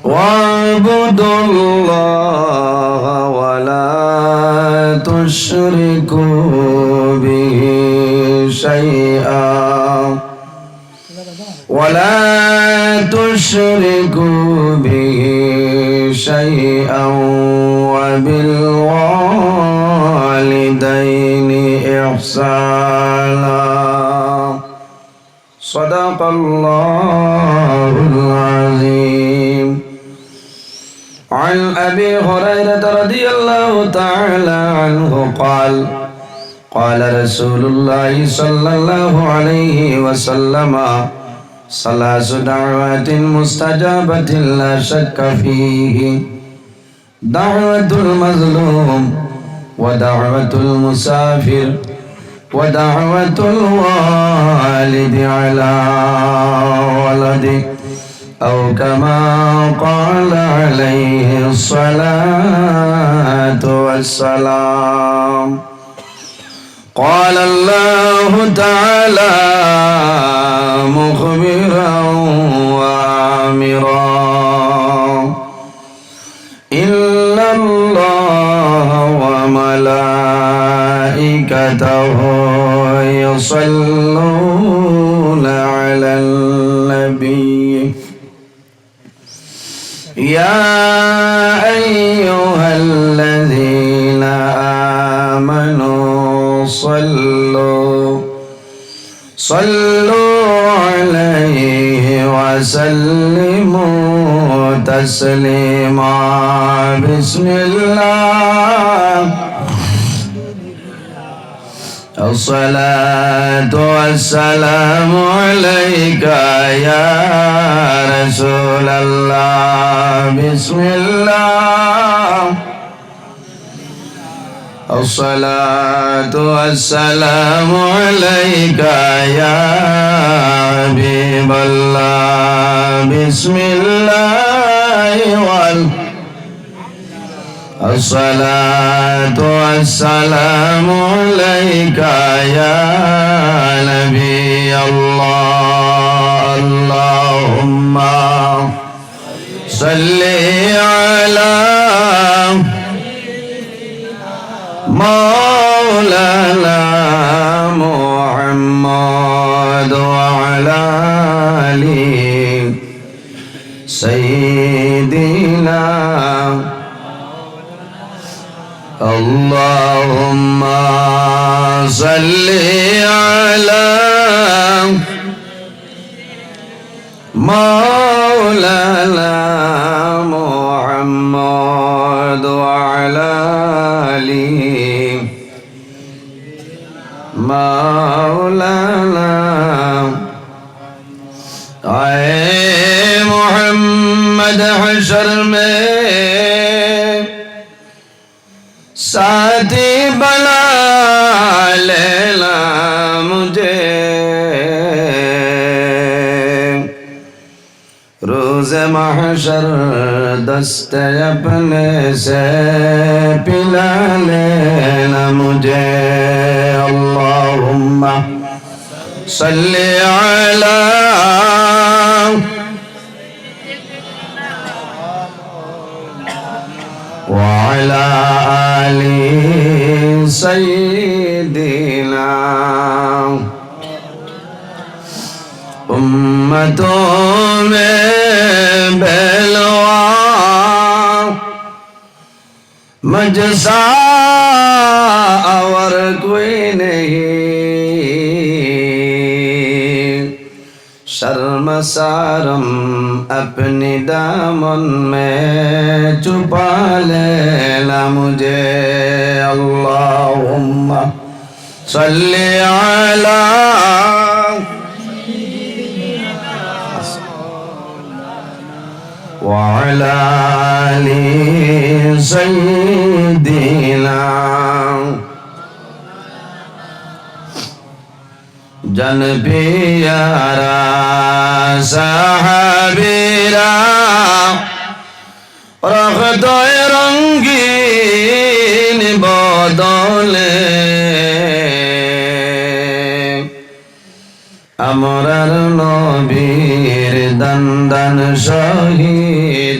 واعبدوا الله ولا تشركوا به شيئا وبالوالدين إحسانا صدق الله العظيم. عن أبي هريرة رضي الله تعالى عنه قال قال رسول الله صلى الله عليه وسلم ثلاث دعوات مستجابة لا شك فيه دعوة المظلوم ودعوة المسافر ودعوة الوالد على ولده أو كما قال عليه الصلاة والسلام. قال الله تعالى مخبرا وآمرا إن الله وملائكته يصلون على النبي يا أيها الذين آمنوا صلوا عليه وسلموا تسليما. بسم الله الصلاة والسلام عليك يا رسول الله. بسم الله الصلاة والسلام عليك يا حبيب الله. بسم الله الصلاة والسلام عليك يا نبي الله. اللهم صل على مولانا محمد وعلى آل سيدنا. اللهم صل على مولانا محمد وعلى آل مولانا. आए मोहम्मद हशर में साथी बना लेना मुझे रोज़ महशर दस्ते अपने से पिला लेना मुझे. अल्लाहुम्मा सल्ली अला वअला आलि सय्यिदिना. उम्मतों में बेलवा मुझसा और कोई नहीं. शर्मसारम अपनी दामन में छुपा लेना मुझे. अल्लाहुम्मा सल्ली अला वअला आलि सय्यिदिना. जन प्यारा साहबीरा रख्तोय रंगीन बदले আমরার নবীর দান দান শহীদ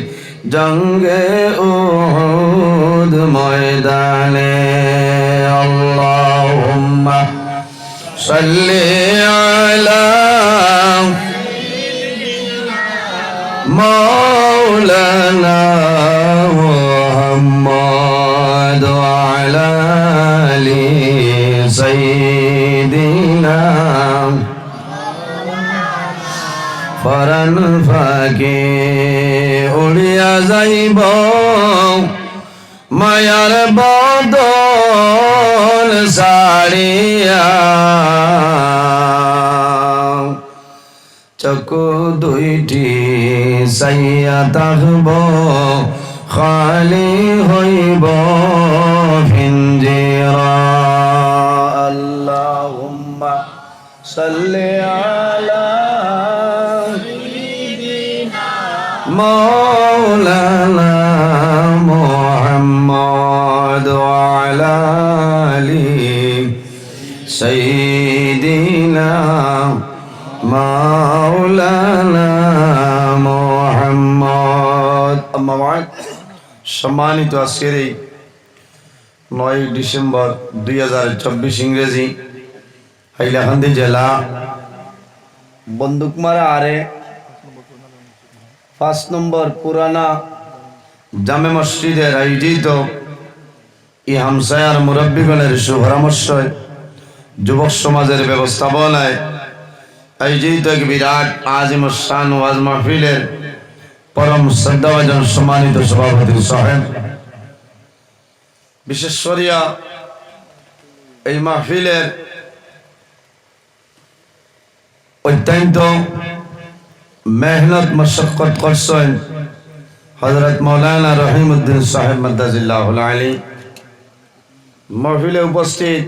জঙ্গে উহুদ ময়দানে আল্লাহুম্মা সাল্লি আলা মাওলানা মুহাম্মদ ওয়া আলা আলি সাইয়্যিদিনা পরাণ ফাঁকে উড়িয়া যাইব মায়ার বদন সারিয়া চকু দুইটি সাইয়া থাকব খালি হইব পিঞ্জিরা আল্লাহুম্মা সাল্লি আলা مولانا محمد وعلى آله سيدنا مولانا محمد أما بعد সম্মানিত আজকের এই 9 ডিসেম্বর 2024 ইংরেজি হাইলাকান্দি জেলা বন্দুকমারা আরে 5 নম্বর পুরানা জামে মসজিদের আয়োজিত এই হামসায়ার মুরব্বীগণের সুপরামর্শ যুবক সমাজের ব্যবস্থাপনায় আয়োজিত এক বিরাট আজিমুশান ওয়াজ মাহফিলের পরম শ্রদ্ধাভাজন সম্মানিত সভাপতি সাহেব, বিশেষ করিয়া এই মাহফিলের অত্যন্ত মেহনত মশক্কত করছেন হযরত মাওলানা রহিমউদ্দিন সাহেব মাদ্দাজিল্লাহুল আলী। মাহফিলে উপস্থিত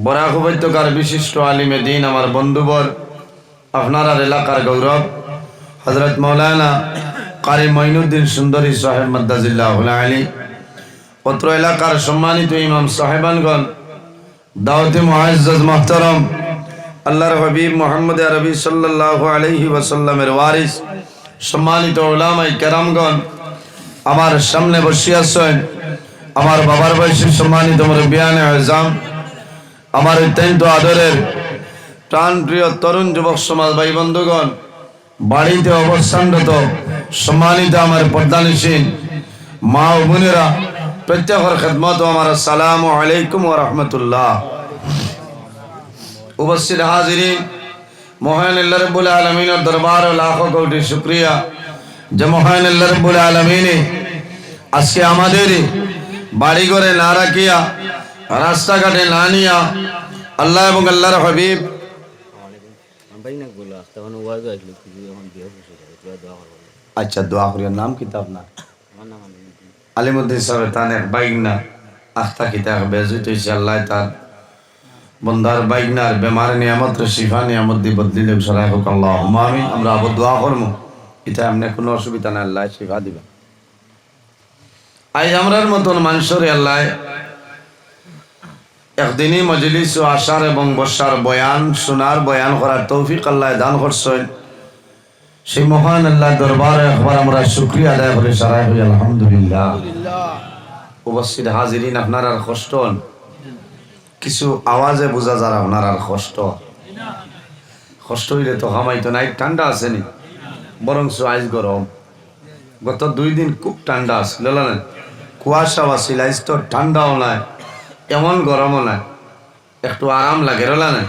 বরাক উপত্যকার বিশিষ্ট আলিমে দ্বীন আমার বন্ধুবর, আপনার এলাকার গৌরব হযরত মাওলানা কারি মঈনুদ্দিন সুন্দরী সাহেব মাদ্দাজিল্লাহুল আলী, অত্র এলাকার সম্মানিত ইমাম সাহেবানগণ, দাওয়াতে মুআজ্জাজ মুহতারাম আল্লাহর হাবিব মুহাম্মদ আরবি সাল্লাল্লাহু আলাইহি ওয়াসাল্লামের ওয়ারিস সম্মানিত উলামায়ে কেরামগণ, আমার সামনে বসে আছেন আমার বাবার বয়সী সম্মানিত মুরব্বিয়ানে আযম, আমার অত্যন্ত আদরের প্রাণপ্রিয় তরুণ যুবক সমাজ ভাই বন্ধুগণ, বাড়িতে অবস্থানরত সম্মানিত আমার পর্দানিসীন মা ও বোনেরা, প্রত্যেকের খেদমত আমার আসসালামু আলাইকুম ওয়া রাহমাতুল্লাহ। উপস্থিত হাজিরিন, মহান আল্লাহ রাব্বুল আলামিনের দরবারে লাখো কোটি শুকরিয়া যে মহান আল্লাহ রাব্বুল আলামিন আজকে আমাদের বাড়ি ঘরে না রাখিয়া, রাস্তাঘাটে না নিয়া আল্লাহ এবং আল্লাহর হাবিব আচ্ছা দোয়া করিয়া নাম কিতাব না আলিমুদ্দিন সাহেব তানের বাইগনা আখতা কিতাব বেজুত হইছে আল্লাহ তার বন্দার বাইগনার বেমার নিয়ামত শিফা নিয়ামত দি বদলি দেব সরাই হোক আল্লাহুম্মা আমিন। আমরা আবার দোয়া করবো, এটা এমনি কোনো অসুবিধা নাই, আল্লাহ শিফা দিবা। আজ আমরার মতন মানুষের আল্লাহ একদিনই মজলিস ও আসার এবং বসার বয়ান শোনার বয়ান করার তৌফিক আল্লাহ দান করছেন। সেই মহান আল্লাহ দরবারে একবার আমরা শুকরিয়া আদায় করে সরাই হই আলহামদুলিল্লাহ। উপস্থিত হাজিরিন, আপনার আর কষ্ট কিছু আওয়াজে বোঝা যারা আপনার আর কষ্ট হইলে তো হামাইতো নাই। ঠান্ডা আসেনি, বরং আইজ গরম। গত 2 দিন খুব ঠান্ডা আসছিল না, কুয়াশা আসছিল। আইজ তো ঠান্ডাও নাই, এমন গরমও নাই, একটু আরাম লাগে রলা না।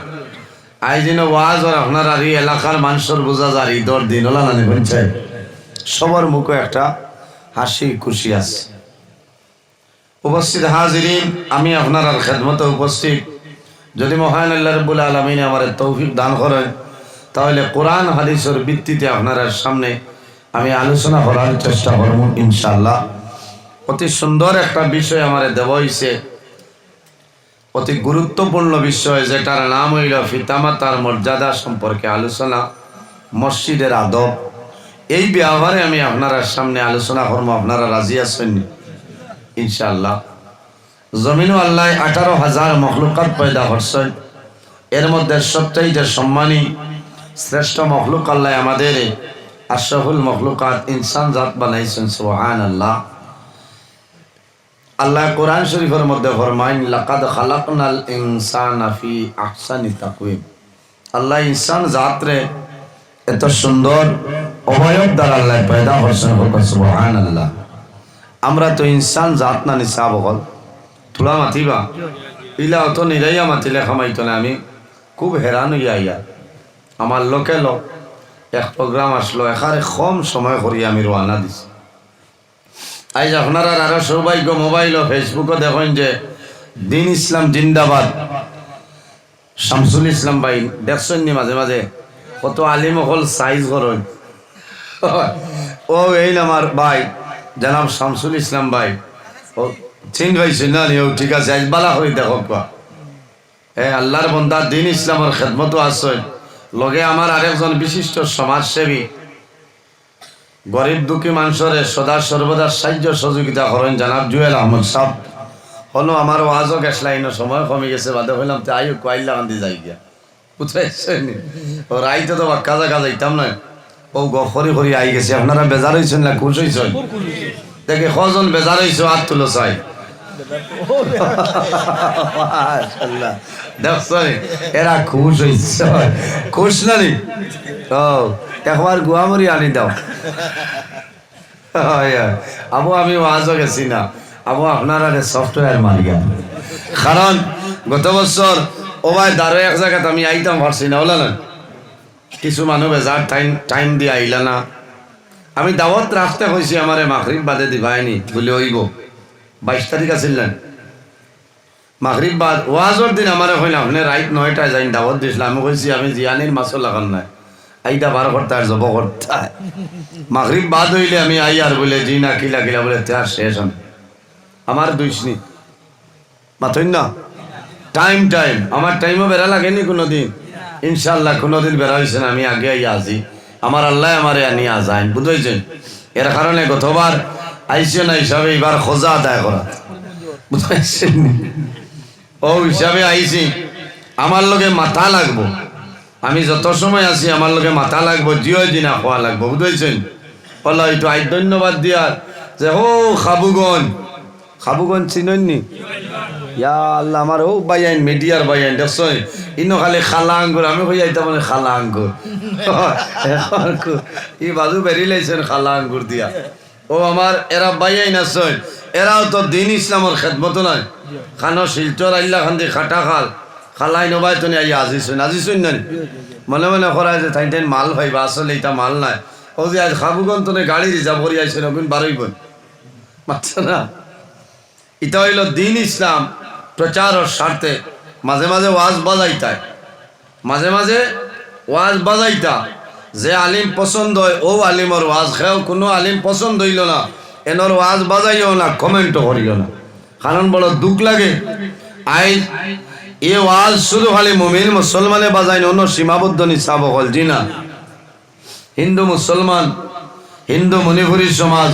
আইজ দিন ওয়াজ আর আপনার আর এই এলাকার মানুষের বোঝা যার ঈদর দিন হলা না, বুঝছে সবার মুখে একটা হাসি খুশি আছে। উপস্থিত হাজিরিন, আমি আপনার আর খেদমতে উপস্থিত। যদি মহান আল্লাহ রাব্বুল আলামিন আমার তৌফিক দান করেন, তাহলে কোরআন হাদিসের ভিত্তিতে আপনার সামনে আমি আলোচনা করার চেষ্টা করব ইনশাআল্লাহ। অতি সুন্দর একটা বিষয় আমার দেওয়া হয়েছে, অতি গুরুত্বপূর্ণ বিষয়, যেটার নাম হইল পিতামাতার মর্যাদা সম্পর্কে আলোচনা, মসজিদের আদব। এই ব্যাপারে আমি আপনার সামনে আলোচনা করবো। আপনারা রাজি আছেন ইনশাআল্লাহ। জমিনও আল্লাহ 18,000 মখলুকাত পয়দা করছেন। এর মধ্যে সবচাইতে সম্মানী শ্রেষ্ঠ মখলুক আল্লাহ আমাদের আশরাফুল মখলুকাত ইনসান জাত বানাইছেন। সুবহানাল্লাহ। আল্লাহ কোরআন শরীফের মধ্যে ফরমাইন লাকাদ খালাকনাল ইনসানা ফি আহসানি তাকওয়িম। আল্লাহ ইনসান জাতরে এত সুন্দর অবয়ব দ্বারা আল্লাহ পয়দা করছেন। সুবহানাল্লাহ। আমরা তো ইনসান জাত না নিসাব হল তুলা মাতিবা ইলা অত নিরাইয়া মাতিলে খামাইতো না। আমি খুব হেরান হইয়া আইয়া আমার লোকে লোক এক প্রোগ্রাম আসলো, এখানে কম সময় করি আমি রওনা দিছি। আজ আপনারা আরো সৌভাগ্য মোবাইল ও ফেসবুকও দেখেন যে দিন ইসলাম জিন্দাবাদ শামসুল ইসলাম ভাই দেখছেন নি মাঝে মাঝে কত আলিম হল সাইজ করেন। ও এই আমার ভাই জানাব শামসুল ইসলাম ভাই, ও চিন ভাই চিনা নি? ও ঠিক আছে, আজ বালা হয়ে দেখো কোয়া আল্লাহর বন্দা দিন ইসলামের খেদমতো আসেন। লগে আমার আরেকজন বিশিষ্ট সমাজসেবী গরিব দুঃখী মানুষের সদা সর্বদা সাহায্য সহযোগিতা করেন জানাব জুয়েল আহমদ সাহ। হলো আমার ওয়াজও গ্যাস লাইনের সময় কমে গেছে, বাদে হইলাম তো আইও কয়লা বান্ধি যাই গিয়া বুঝতে ও রাইতে তো বা কাজা কাজা ইতাম না। ও গফরি করি আই গেছে। আপনারা বেজার হয়েছেন না খুশ হয়েছেন? দেখে কজন বেজার হয়েছে হাত তুলো চাই। এরা খুশ হয়েছে, খুশ না নি? ও একবার গুয়ামরি আনি দাও। আবু আমি ওয়াজও গেছি না, আবু আপনারা সফটওয়্যার মালিকা। কারণ গত বছর ও ভাই দাঁড়ো এক জায়গাতে আমি আইতাম পারছি না, বলে না কিছু মানুষ বেজার টাইম দিয়ে আইলা না। আমি দাওয়াত রাখতে হয়েছি আমারে মাগরিব বাদে দিবাইনি বলে হইব। 22 তারিখ আসিলেন মাগরিব বাদ ওয়াজর দিন আমার হইলে আপনি রাইট 9টায় যাই দাওয়াত দিয়েছিল। আমি কইছি আমি জিয়ানির মাছও লাগান নাই, আইটা বার করতে আর জব করতে মাগরিব বাদ হইলে আমি আই আর বলে জি না কিলা কিলা বলে তার শেষ আমি আমার দুইশনি মাথইন না। টাইম আমার টাইমও বেড়া লাগেনি কোনোদিন, ইনশাল্লাহ কোনোদিন বেড়া হয়েছে না। আমি আগে আইয়া আসি, আমার আল্লাহ আমারে আনিয়ে আসাইন বুঝেছেন। এর কারণে গতবার আইসে না হিসাবে এবার খোঁজা আদায় করা বুঝেছেন। ও হিসাবে আইছি, আমার লগে মাথা লাগবো। আমি যত সময় আছি আমার লগে মাথা লাগবো, জিও দিনা খোয়া লাগবো বুঝেছেন। বলো একটু আই ধন্যবাদ দিয়ার যে ও খাবুগঞ্জ চিননি? ইয়া আল্লাহ আমার ও বাইয়াইন মিডিয়ার বাইয়াইন দেখছো ইনো খালি খালা আঙ্গুর, আমি কই আইতা মানে খালা আঙ্গুর ই বাজু বেরি লাইছেন খালা আঙ্গুর দিয়া। ও আমার এরা বাইয়াইন আছে, এরাও তো দিন ইসলামের খেদমত নাই। খানো শিলচর আইলা খান্দি খাটা খালাই নবাই তুমি আইয়া আজিছুন না মনে মনে করায় যে তাই মাল ভাইবা, আসলে এটা মাল নাই। ও যে আজ খাবুগন তো গাড়ি রিজার্ভ করি আইসেন ওগুন বারোইব মাত্র না। এটা হইল দিন ইসলাম প্রচারের স্বার্থে মাঝে মাঝে ওয়াজ বাজাইতায়, মাঝে মাঝে ওয়াজ বাজাইতা। যে আলিম পছন্দ হয় ও আলিমর ওয়াজ খেয়েও, কোনো আলিম পছন্দ হইল না এনর ওয়াজ বাজাইও না, কমেন্টও করিও না। কারণ বড় দুঃখ লাগে আই এ ওয়াজ শুধু খালি মুমিন মুসলমানে বাজাই অন্য সীমাবদ্ধ নিসাব হল জি না। হিন্দু মুসলমান, হিন্দু মণিপুরী সমাজ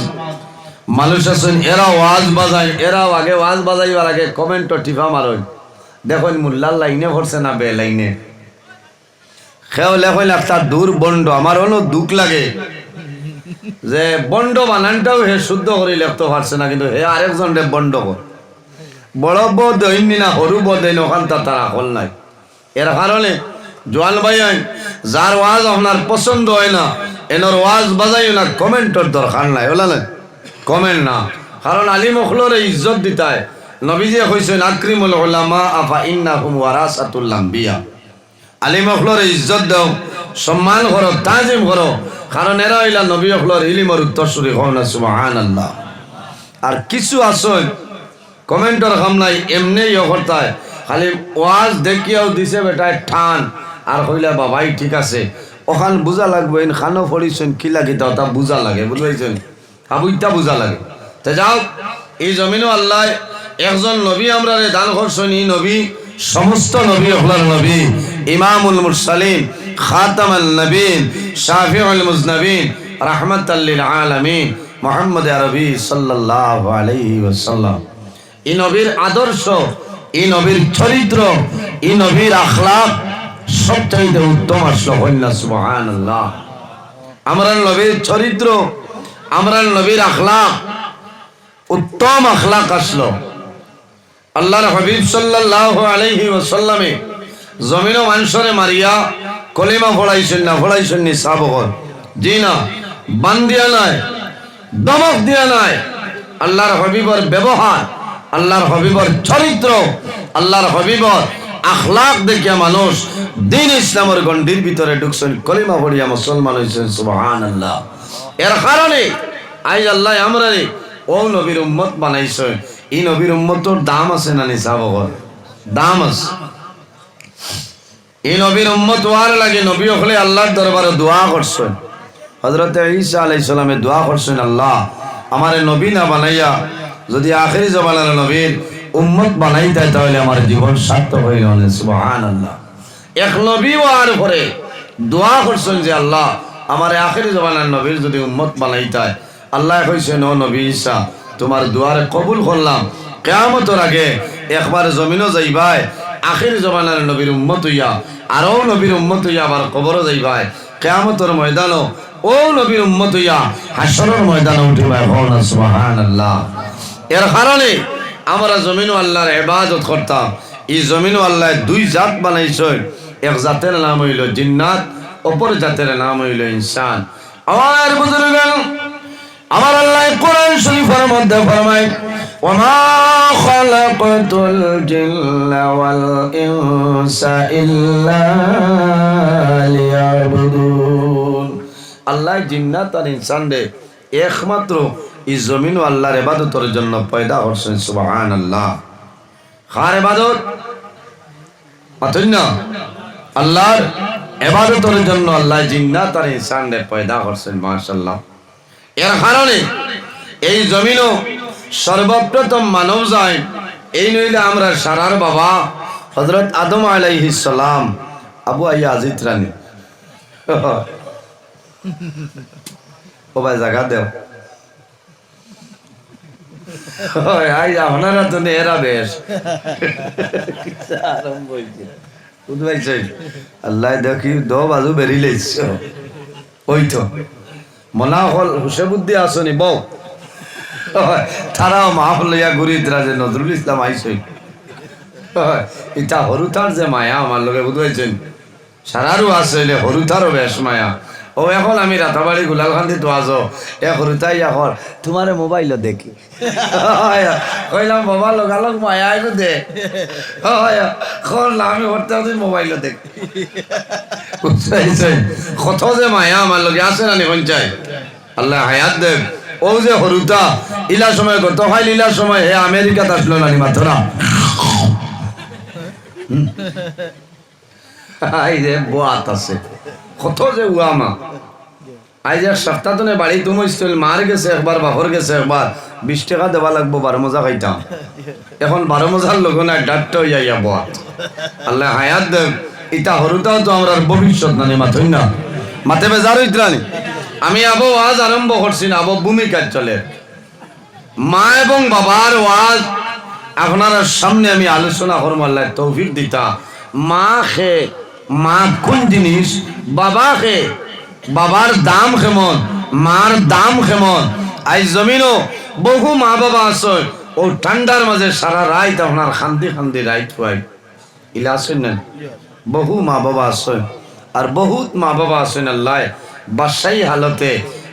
মানুষ আছেন, এরা ওয়াজ বাজায়, এরাও আগে ওয়াজ বাজাইবার আগে কমেন্টও টিফা মারই। দেখুন মুল্লার লাইনে ভরছে না বে লাইনে খেও লেখইন একটা দূর বন্ড। আমার হলো দুঃখ লাগে যে বন্ড বানানটাও হে শুদ্ধ করে লিখতে পারছে না, কিন্তু হে আরেকজন রে বন্ড কর। বড় বদ হইনি না সরু বদ হইন ওখান তার আকল নাই। এর কারণে জোয়ান ভাই যার ওয়াজ আপনার পছন্দ হয় না এনর ওয়াজ বাজাইও না, কমেন্টর দরকার নাই বলা না কমেন্ট না। কারণ আলিম অখলরে ইজ্জত দিতায়। নবীজিয়ে কইছেন আকরিমুল উলামা আফা ইন্নাহুম ওয়ারাসাতুল আম্বিয়া। আলিম অখলরে ইজ্জত দাও, সম্মান করো, তাজিম করো, কারণ এরা হইলা নবী অখলর ইলিমর উত্তরসূরি। হন না সুবহানাল্লাহ। আর কিছু আসন কমেন্টর কাম নাই, এমনি করতায় খালি ওয়াজ দেখিয়াও দিছে বেটায় ঠান আর কইলা বাবাই ঠিক আছে ওখান বুঝা লাগবে এন খানো পড়িছেন কি লাগি দাও তা বুঝা লাগে বুঝাইছেন আবুইটা বুঝা লাগে। তো যাও এই জমিনও আল্লাহ একজন নবী আমরা দান করছেন। এই নবী সমস্ত নবী হলার নবী, ইমামুল মুরসালিন, খাতামুন নবীন, শাফিউল মুজনবিন, রাহমাতাল লিল আলামিন মুহাম্মদ আরবি সাল্লাল্লাহু আলাইহি ওয়াসাল্লাম। এই নবীর আদর্শ, এই নবীর চরিত্র, এই নবীর আখলাক সবচাইতে উত্তম আসলো হইনা সুবহানাল্লাহ। আমরার নবীর চরিত্র, আমরার নবীর আখলাক, উত্তম আখলাক আসলো। আল্লাহর হাবিব সাল্লাল্লাহু আলাইহি ওয়াসাল্লামে জমিনও মানুষরে মারিয়া কলিমা পড়াইছেন না, পড়াইছেন নি সাহাবগণ? জি না, বান দিয়া নাই, দমক দিয়া নাই। আল্লাহর হাবিবর ব্যবহার, আল্লাহর হাবিবর চরিত্র, আল্লাহর হাবিবর আখলাক দেখিয়া মানুষ দিন ইসলামের গণ্ডির ভিতরে ঢুকছেন, কলিমা পড়িয়া মুসলমান হয়েছেন। সুবহানাল্লাহ। এর কারণে আজ আল্লাহ আমরা ও নবীর উম্মত বানাইছে। এই নবীর উম্মতর দাম আছে না? নিসাবগণ দাম আছে। এই নবীর উম্মত হওয়ার লাগে নবী হলে আল্লাহর দরবারে দোয়া করছেন। হযরত ঈসা আলাইহিস সালামে দোয়া করছেন, আল্লাহ আমারে নবী না বানাইয়া যদি আখিরি জামানার নবীর উম্মত বানাইতে তাহলে আমার জীবন সার্থক হইল না। সুবহানাল্লাহ। এক নবী হওয়ার পরে দোয়া করছেন যে আল্লাহ আমারে আখিরি জামানার নবীর যদি উম্মত বানাইতে। আল্লাহ কইছেন, ও নবী ঈসা তোমার দোয়ারে কবুল করলাম। কিয়ামতের আগে একবার জমিনও যাইবাই, আখির জমানার নবীর উম্মত হইয়া, আরও নবীর উম্মত হইয়া আবার কবরও যাইবাই। কিয়ামতের ময়দানও ও নবীর উম্মত হইয়া হাসরের ময়দানে উঠিবাই। সুবহানাল্লাহ। এর কারণে আমরা জমিনও আল্লাহর ইবাদত করতাম। এই জমিনও আল্লাহ দুই জাত বানাইছেন। এক জাতের নাম হইল জিন্নাত, অপর জাতের নাম হইল ইনসান। আমার বুজুর্গগণ, আমার আল্লাহ কোরআন শরীফের মধ্যে ফরমায়, ওমা খালাকাতুল জিন্না ওয়াল ইনসা ইল্লা লিয়াবুদুন। আল্লাহ জিন্নাত আর ইনসানরে একমাত্র এই জমিন ও আল্লাহর ইবাদতের জন্য পয়দা করছেন। সুবহানাল্লাহ। কার ইবাদত? পাতেন না? আল্লাহর ইবাদতের জন্য আল্লাহ জিন্নাত আর ইনসানরে পয়দা করছেন। মাশাআল্লাহ। এর কারণে এই জমিনও সর্বপ্রথম মানব যায়। এই নইলে আমরা সারার বাবা হযরত আদম আলাইহিস সালাম, আবু আইয়া আজিত রানী ও ভাই জায়গা দেও। আই আপনারা তো এরা বেশ আরম্ভ হয়েছে বুঝবাইছে। আল্লাহ দেখি দো বাজু বেরিলেছ ওই তো মনা হল হুসেবুদ্দি আসনি বউ তারাও মাহফল লইয়া ঘুরিত রাজে নজরুল ইসলাম আইসই। ইটা হরুতার যে মায়া আমার লোকে বুঝবাইছেন, সারারও আছে হরুতারও বেশ মায়া। ও এখন আমি রাতাবাড়ি গুলালখান্দি তো আজ এ হরুতাই এখন তোমার মোবাইল দেখি কইলাম বাবা লগালগ মায়া আইলো দে আমি হরতে হতে মোবাইল দেখি। কত যে মায়া আমার লোকে আছে না পঞ্চায়। আল্লাহ হায়াত দেব। ও যে হরুতা ইলা সময় গত হয় ইলার সময় হে আমেরিকাত আসলো নানি মাথরা আই যে বোয়াত আছে কত যে উয়ামা। আজ এক সপ্তাহ তো বাড়ি তুমি মার গেছে একবার, বাপর গেছে একবার, 20 টাকা দেওয়া লাগবো 12 মজা খাইতাম। এখন 12 মজার লোক না ডাক্তার হইয়া বোয়াত। আল্লাহ হায়াত দেব। ইটা হরুতাও তো আমরা ভবিষ্যৎ নানি মাথই না মাথে বেজার হইতানি। আমি আবো ওয়াজ আরম্ভ করছি না, আবো ভূমিকার চলে মা এবং বাবার ওয়াজ আপনার সামনে আমি আলোচনা করবো। আল্লাহ তৌফিক দিতা। মা খে মা কোন জিনিস, বাবা খে বাবার দাম কেমন, মার দাম কেমন। আজ জমিনও বহু মা বাবা আছে ও ঠান্ডার মাঝে সারা রাত আপনার খান্দি খান্দি রাইত হয় ইলা আছেন না। বহু মা বাবা আছে আর বহুত মা বাবা আছেন আল্লাহ বাসাই হালতে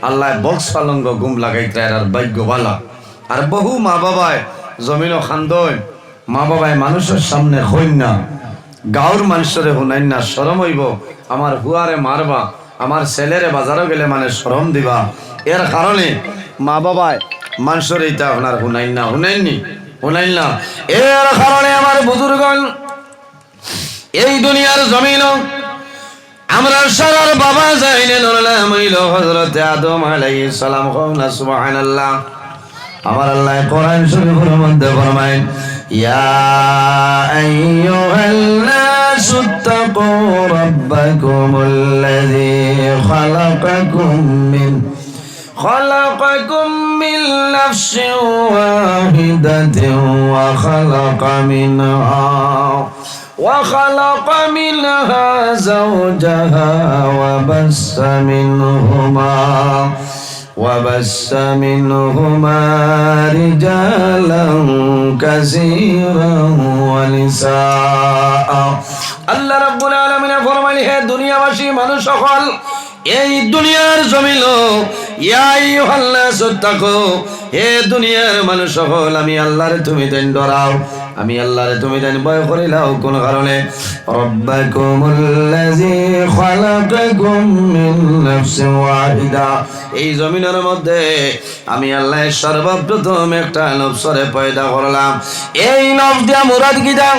আল্লাহ বক্স পালঙ্গ গুম লাগাইতে আর ভাগ্যবালা। আর বহু মা বাবায় জমিনও খান্দন, মা বাবায় মানুষের সামনে হইন না, গাঁর মানুষরে শুনাইন না, শরম হইব আমার হুয়ারে মারবা, আমার ছেলেরে বাজারও গেলে মানে শরম দিবা। এর কারণে মা বাবায় মানুষের এইটা আপনার শুনাইন না, শুনাইন না। এর কারণে আমার বুজুর্গণ এই দুনিয়ার জমিন আমরা সারার বাবা যাইলেন হযরত আদম আলাইহিস সালাম। সুবহানাল্লাহ। আমার আল্লাহ কোরআন শরীফের মধ্যে ফরমায়, ইয়া আইয়ুহান নাসু তাকু রাব্বাকুমুল্লাযী খালাকাকুম মিন নাফসিন ওয়াহিদাতিন ওয়া খালাকা মিনহা وخلق منها زوجها وبث منهما رجالا كثيرا ونساء আল্লাহ রাব্বুল আলামিন ফরমাইলেন হে দুনিয়াবাসী মানুষ সকল এই দুনিয়ার জমিন ইয়া আইয়ুহান নাস তাকু হে দুনিয়ার মানুষ সকল আমি আল্লাহরে তুমি দেন ডরাও আমি আল্লাহরে তুমি দেন ভয় করিলাও কোন কারণে রব্বাকুমুল্লাযী খালাকাকুম মিন নাফসিন ওয়াহিদা এই জমিনের মধ্যে আমি আল্লাহ সর্বপ্রথম একটা নফসরে পয়দা করলাম এই নফস দিয়া মুরাদ কি দাও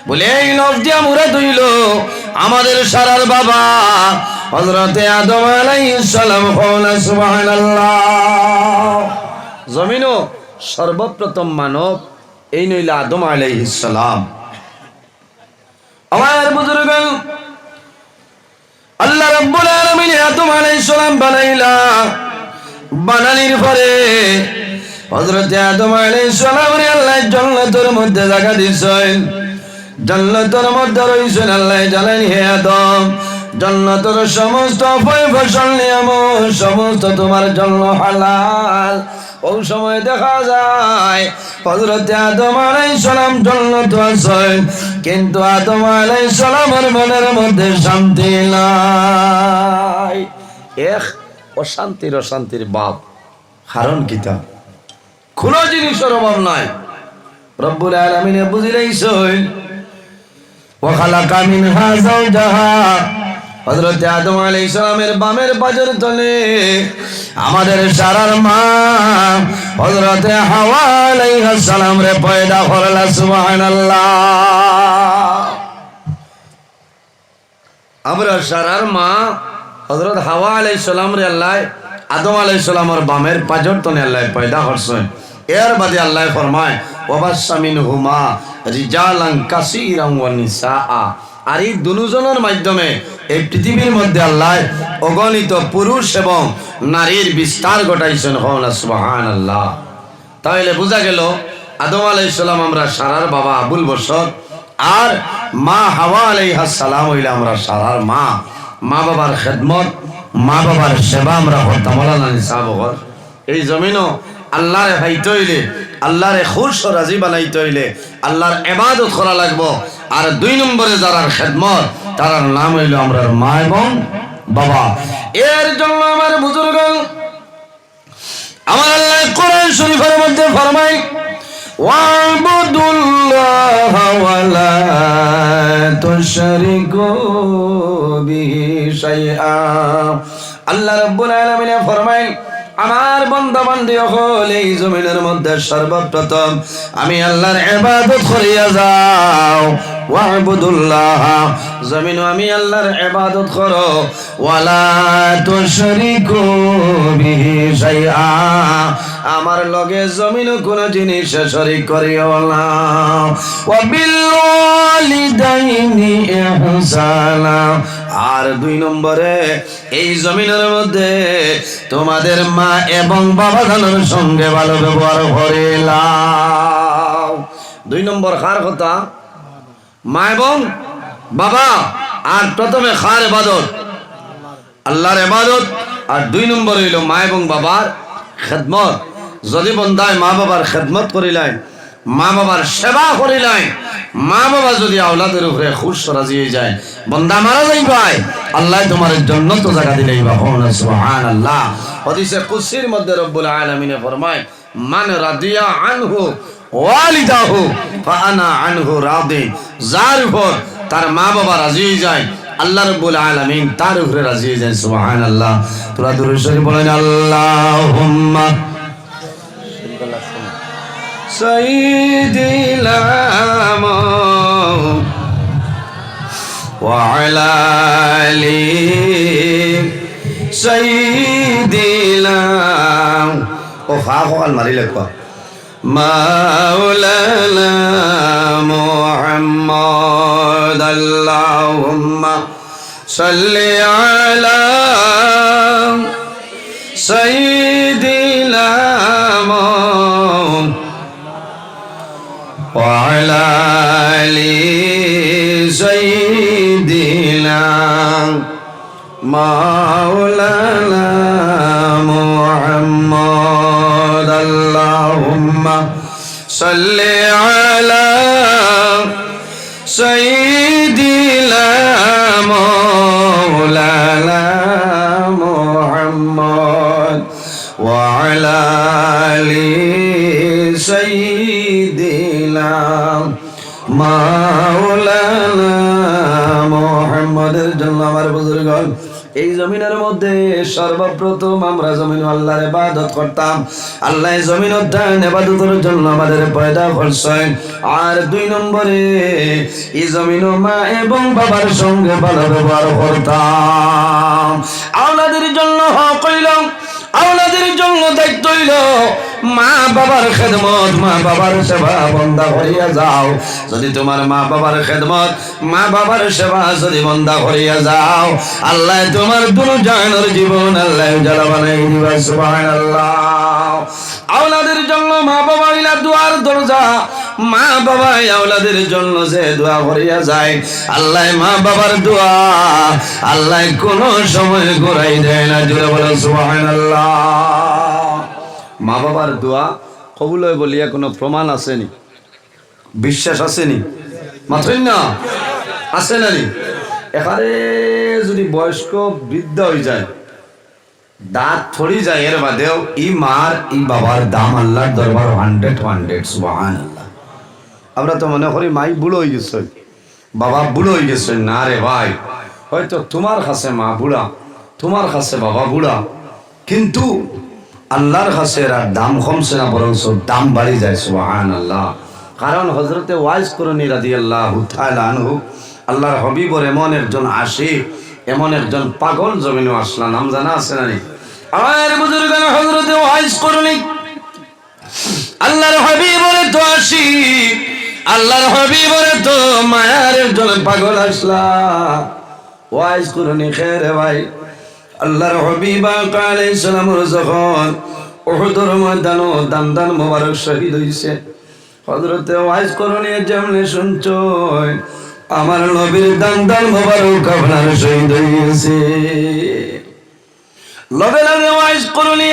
বলে এই নফস দিয়া মুরাদ হইল আমাদের সারার বাবা হযরতে আদম আলাইহিস সালাম সুবহানাল্লাহ জমিনও সর্বপ্রথম মানব এই নইল আদম আলাইহিস সালাম আমার বুজুর্গ আল্লাহ রাব্বুল আলামিন আদম আলাইহিস সালাম বানানির পরে হযরত আদম আলাইহিস সালামের আল্লাহ জান্নাতের মধ্যে জায়গা দিয়েছেন জান্নাতের মধ্যে রইছেন আল্লাহ জানেন হে আদম জান্নাতের সমস্ত ফসল নিয়ামত সমস্ত তোমার জন্য হালাল ওই সময় দেখা যায় হযরত আদম আলাইহিস সালাম জান্নাত আছেন কিন্তু আদম আলাইহিস সালামের মনের মধ্যে শান্তি নাই এক অশান্তির বাপ কারণ কিতা কোনো জিনিসের অভাব নাই রব্বুল আলামিন বুঝাইছেন ওয়া খালাকা মিনহা যাওজাহা হযরত আদম আলাইহিস সালামের বামের পাজর তলে আমাদের সারার মা হযরত হাওয়া আলাইহিস সালাম রে পয়দা করলা সুবহানাল্লাহ আমরা সারার মা হযরত হাওয়া আলাইহিস সালাম রে আল্লাহ আদম আলাইহিস সালামের বামের পাজর তলে আল্লাহ পয়দা করছেন এর বাদে আল্লাহ ফরমায় ওয়াবাসসা মিনহুমা রিজালান কাসীরান ওয়া নিসাআ আর এই দুজনের মাধ্যমে এই পৃথিবীর মধ্যে আল্লাহ অগণিত পুরুষ এবং নারীর বিস্তার ঘটাইছেন সুবহানাল্লাহ তাহলে বোঝা গেল আদম আলাইহিস সালাম আমরা সারার বাবা আবুল বশর আর মা হাওয়া আলাইহিস সালাম হইল আমরা সারার মা মা বাবার খেদমত মা বাবার সেবা আমরা করতাম মাওলানা নিসাবগর এই জমিনও আল্লাহরে ভাইতে হইলে আল্লাহরে খুশ রাজি বানাইতে হইলে আল্লাহর ইবাদত করা লাগবো আর দুই নম্বরে যারার খেদমত তার নাম হইল আমরা মা এবং বাবা এর জন্য আমার বুজুর্গ আমার আল্লাহ কোরআন শরীফের মধ্যে ফরমায় ওয়াবুদুল্লাহ ওয়া লা তুশরিকু বিহি শাইআ আল্লাহ রাব্বুল আলামিন ফরমায় আমার বান্দা বান্দি হল এই জমিনের মধ্যে সর্বপ্রথম আমি আল্লাহর ইবাদত করিয়া যাও ওয়াবুদুল্লাহ জমিন আমি আল্লাহর ইবাদত করো ওয়ালা তুশরিকু বিহি শাইআ আমার লগে জমিন কোন জিনিস শরীক করিও না ওয়া বিল ওয়ালিদাইনি ইহসানা আর দুই নম্বরে এই জমিনের মধ্যে তোমাদের মা এবং বাবা জানের সঙ্গে ভালো ব্যবহার করিলাম দুই নম্বর কার কথা মা এবং বাবা আর প্রথমে কার ইবাদত আল্লাহর ইবাদত আর দুই নম্বর হইল মা এবং বাবার খেদমত যদি বন্দায় মা বাবার খেদমত করিলেন মা বাবার সেবা করিলেন মা বাবা যদি আওলাদের উপরে খুশ রাজি হয়ে যায় বন্দা মারা যাইবাই আল্লাহ তোমার জন্য তো জায়গা দিলেই বা সুবহানাল্লাহ হাদিসে কুদসির মধ্যে রব্বুল আলামিন ফরমায় মান রাদিয়া আনহু ওয়ালিদাহু ফাআনা আনহু রাদি যার উপর তার মা বাবা রাজি হয়ে যায় আল্লাহ রাব্বুল আলামিন তার উপরে রাজি হয়ে যায় সুবহানাল্লাহ তোরা দুরূদ শরীফ বলেন আল্লাহুম্মা সাইয়্যিদিনা وعلى آل سيدنا وفاقوا المريلك مولانا محمد اللهم صل على سيدنا وعلى آل মাওলানা মুহাম্মদ আল্লাহুম্মা সাল্লি আলা সাইয়্যিদিনা মাওলানা মুহাম্মদ ওয়া আলা আলি সাইয়্যিদিনা মাওলানা মুহাম্মাদের জন্য আমার বুজুর্গগণ এই জমিনের মধ্যে সর্বপ্রথম আমরা জমিন আল্লাহর ইবাদত করতাম। আল্লাহ জমিন উদ্যান ইবাদতের জন্য আমাদের পয়দা করছেন। আর 2 নম্বরে এই জমিন মা এবং বাবার সঙ্গে ভালো ব্যবহার করতাম। আওলাদের জন্য হক হইল, আওলাদের জন্য দায়িত্ব হইল মা বাবার খেদমত, মা বাবার সেবা বন্দা করিয়া যাও। যদি তোমার মা বাবার খেদমত, মা বাবার সেবা যদি বন্দা করিয়া যাও, আল্লাহ তোমার দুনিয়ার জীবন আল্লাহ উজালা বানাই দিবা। সুবহানাল্লাহ। আওলাদের জন্য মা বাবা হইলা দুয়ার দরজা। মা বাবা আওলাদের জন্য যে দোয়া করিয়া যায়, আল্লাহ মা বাবার দোয়া আল্লাহ কোন সময় ঘুরাই দেয় না। জোরে বলো সুবহানাল্লাহ। মা বাবার দোয়া কবুল হয় বলিয়া কোনো প্রমাণ আসেনি, বিশ্বাস আসেনি, মাত্রই না আসে না। এখানে যদি বয়স্ক বৃদ্ধ হয়ে যায়, দাঁত ছড়ি যায়, এর বাদেও ই মার ই বাবার দাম আল্লাহর দরবার 100 সুবহানাল্লাহ। আমরা তো মনে করি মাই বুড়ো হয়ে গেছে, বাবা বুড়ো হয়ে গেছে। না রে ভাই, হয়তো তোমার কাছে মা বুড়া, তোমার কাছে বাবা বুড়া, কিন্তু আল্লাহর কাছে এর দাম কমছে না, বরং দাম বাড়ি যায়। সুবহানাল্লাহ। কারণ হযরতে ওয়াইস করণী রাদিয়াল্লাহু তাআলা আনহু আল্লাহর হাবিবর এমন একজন আশিক, এমন একজন পাগল জমিনে আসলা, নাম জানা আছে না? আর বুজুর্গান হযরতে ওয়াইস করণী আল্লাহর হাবিবরে তো আশিক, আল্লাহর হাবিবরে তো মায়ার একজন পাগল আসলা। ওয়াইস করণী খেরে ভাই, আল্লাহর হাবিব আলাইহিস সালাম যখন উহুদের ময়দানে দান্দান মোবারক শহীদ হইছে, হযরতে ওয়াইস করণী যেমনে শুনছো আমার নবীর দান্দান মোবারক আপনার শহীদ হইছে, লগে লগে ওয়াইস করণী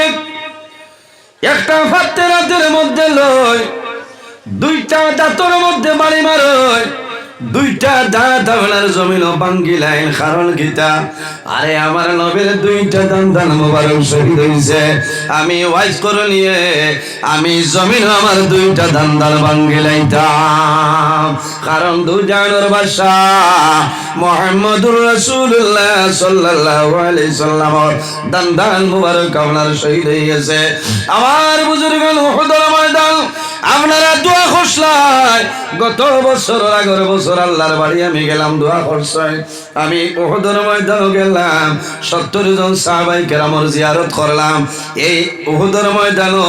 একটা ফাত্তের হাতের মধ্যে লয়, 2টা দাঁতের মধ্যে বাড়ি মারয়, 2টা দাঁত আপনার জমিন ভাঙ্গিলেন। কারণ গীতা, আরে আমার নবীর 2টা দান্দান মোবারক শহীদ হইছে, আমি ওয়াইজ করে নিয়ে আমি জমিন আমার 2টা দান্দান ভাঙ্গিলাইতাম। কারণ দুজানের ভাষা মুহাম্মদুর রাসূলুল্লাহ সাল্লাল্লাহু আলাইহি সাল্লামের দান্দান মোবারক আপনার শহীদ হইছে। আমার বুজুর্গগণ উহুদের ময়দান আপনারা দোয়া করছেন। গত বছর আগের বছর আল্লাহর বাড়ি আমি গেলাম, দোয়া করছেন। আমি উহুদের ময়দানে গেলাম, 70 জন সাহাবায়ে কেরামের জিয়ারত করলাম। এই উহুদের ময়দানে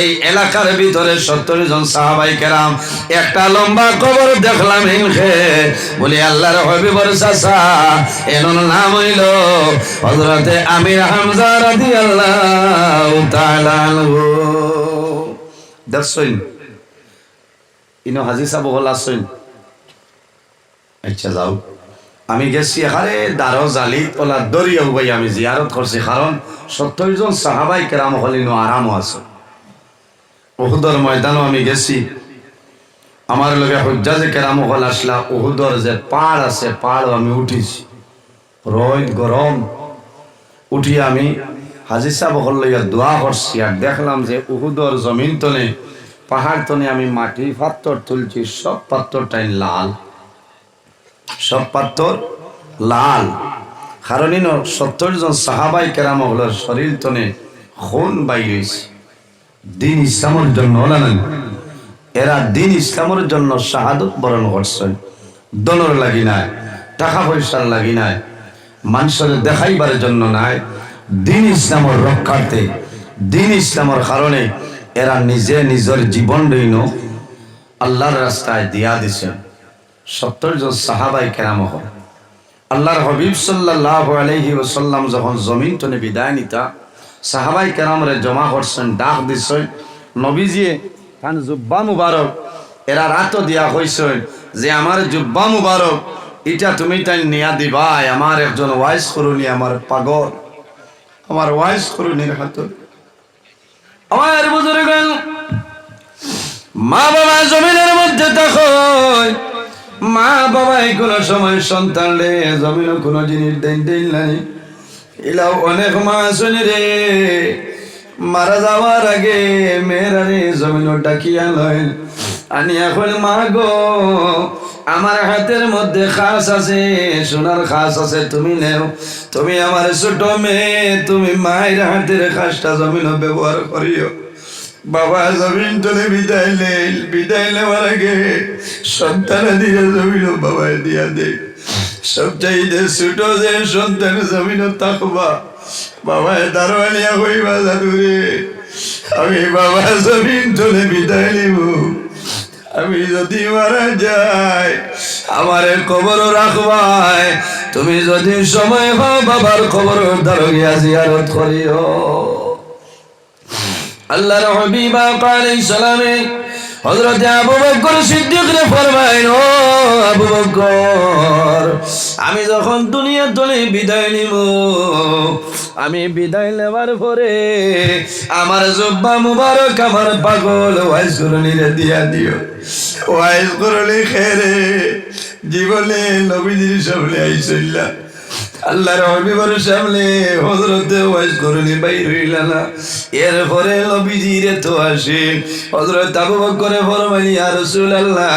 এই এলাকার ভিতরে 70 জন সাহাবায়ে কেরাম, একটা লম্বা কবর দেখলাম হিংসে। বলি আল্লাহর হাবিবের চাচা, এর নাম হইল হযরতে আমির হামজা রাদিয়াল্লাহু তাআলা আনহু। দেখছেন ইনো হাজি সাহেব হল আসছেন। আচ্ছা যাও, আমি গেছি এখানে দারো জালি ওলা দরিয়াও ভাই আমি জিয়ারত করছি। কারণ 70 জন সাহাবায়ে কেরাম হল ইনো আরামও আছে। উহুদের ময়দানও আমি গেছি, আমার লগে হুজ্জাজে কেরাম হল আসলা। উহুদের যে পাহাড় আছে, পাহাড়ও আমি উঠিছি, রোদ গরম উঠি আমি হাজি সাহেব হল লইয়া দোয়া করছি। আর দেখলাম যে উহুদের জমিন তলে, পাহাড় তলে আমি মাটি পাথর তুলছি, সব পাথরটাই লাল, সব পাথর লাল। কারণ 70 জন সাহাবায়ে কেরাম হলের শরীর তলে খুন বাইরেছে দিন ইসলামের জন্য। এরা দিন ইসলামের জন্য শাহাদত বরণ করছেন। দনর লাগি নাই, টাকা পয়সার লাগি নাই, মানুষের দেখাইবার জন্য নাই, দিন ইসলামের রক্ষার্থে, দিন ইসলামের কারণে এরা নিজে নিজের জীবন দৈন আল্লাহর রাস্তায় দিয়া দিছেন। 70 জন সাহাবায়ে কেরাম হল আল্লাহর হাবিব সাল্লাল্লাহু আলাইহি ওয়াসাল্লাম যখন জমিন তনে বিদায় নিতা, সাহাবায়ে কেরামরে জমা করছেন, ডাক দিছেন। নবীজিয়ে কান জুব্বা মুবারক এরা রাত দিয়া কইছেন যে আমার জুব্বা মুবারক এটা তুমি তাই নিয়া দিবাই। আমার একজন ওয়াইস করুনি, আমার পাগল, আমার ওয়াইস করুনির হাত। আমার বুজুর্গ মা বাবা জমিনের মধ্যে দেখো, মা বাবাই কোনো সময় সন্তান রে জমিন কোনো জিনিস দেন দেন নাই। এলাও অনেক মা শুনি রে, মারা যাওয়ার আগে মেয়েরা রে জমিন ডাকিয়া লয়, আনি এখন মা গো আমার হাতের মধ্যে খাস আছে, সোনার খাস আছে, তুমি নেও, তুমি আমার ছোট মেয়ে, তুমি মায়ের হাতের খাসটা জমিন ব্যবহার করিও। বাবা জমিন তোলে বিদায় নেওয়ার আগে সন্তান দিয়ে জমিন বাবায় দিয়া দে। সবচাইতে ছোট যে সন্তান জমিন থাকবা, বাবায় দারোয়ানিয়া হইবা জাদুরে, আমি বাবা জমিন তোলে বিদায় নিব। আমি যদি মারা যাই আমার কবর রাখবাই, তুমি যদি সময় হও বাবার কবর দ্বারা গিয়া জিয়ারত করিও। আল্লাহর হাবিব আলাইহিস সালামে হযরত আবু বকর সিদ্দিক রে ফরমাইল, ও আবু বকর আমি যখন দুনিয়া থেকে বিদায় নিব, আমি বিদায় নেওয়ার পরে আমার জুব্বা মুবারক আমার পাগল ওয়াইস করণীরে দিয়া দিও। ওয়াইস করণী খেরে জীবনে নবীজির সামনে আইসইলা, আল্লাহর হাবিবের সামনে হযরতে ওয়াইস করণী বাইর হইলা না। এরপরে নবীজিরে তো আসে হযরত আবু বকরে ফরমাইল, ইয়া রাসূলুল্লাহ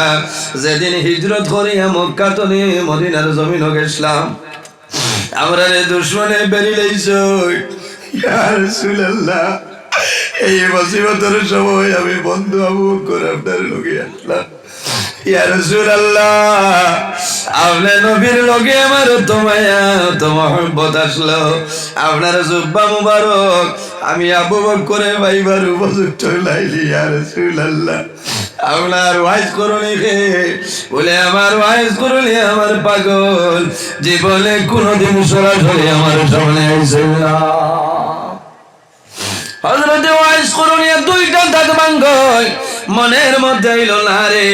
যেদিন হিজরত করিয়া মক্কা থেকে মদিনার জমিনে গেছলাম, আমরা রে দুশমনে বেরি লইছো, ইয়া রাসূলুল্লাহ এই মুসিবতের সময় আমি বন্ধু আবু বকর আপনার লগে আসলাম। ইয়া রাসূলুল্লাহ আপনার নবীর লগে আমার তো মায়া তো মহব্বত আসলো, আপনার জুব্বা মুবারক আমি আবু বকরে ভাইবার উপযুক্ত লাইলি। ইয়া রাসূলুল্লাহ আপনার ওয়াইজ করুনি বলে, আমার ওয়াইজ করুনি আমার পাগল জীবনে কোনদিন সরাসরি আমার সামনে আইছিল না। হযরত ওয়াইজ করুনি দুইটা দাঁত ভাঙ্গয়, মনের মধ্যে আইল না রে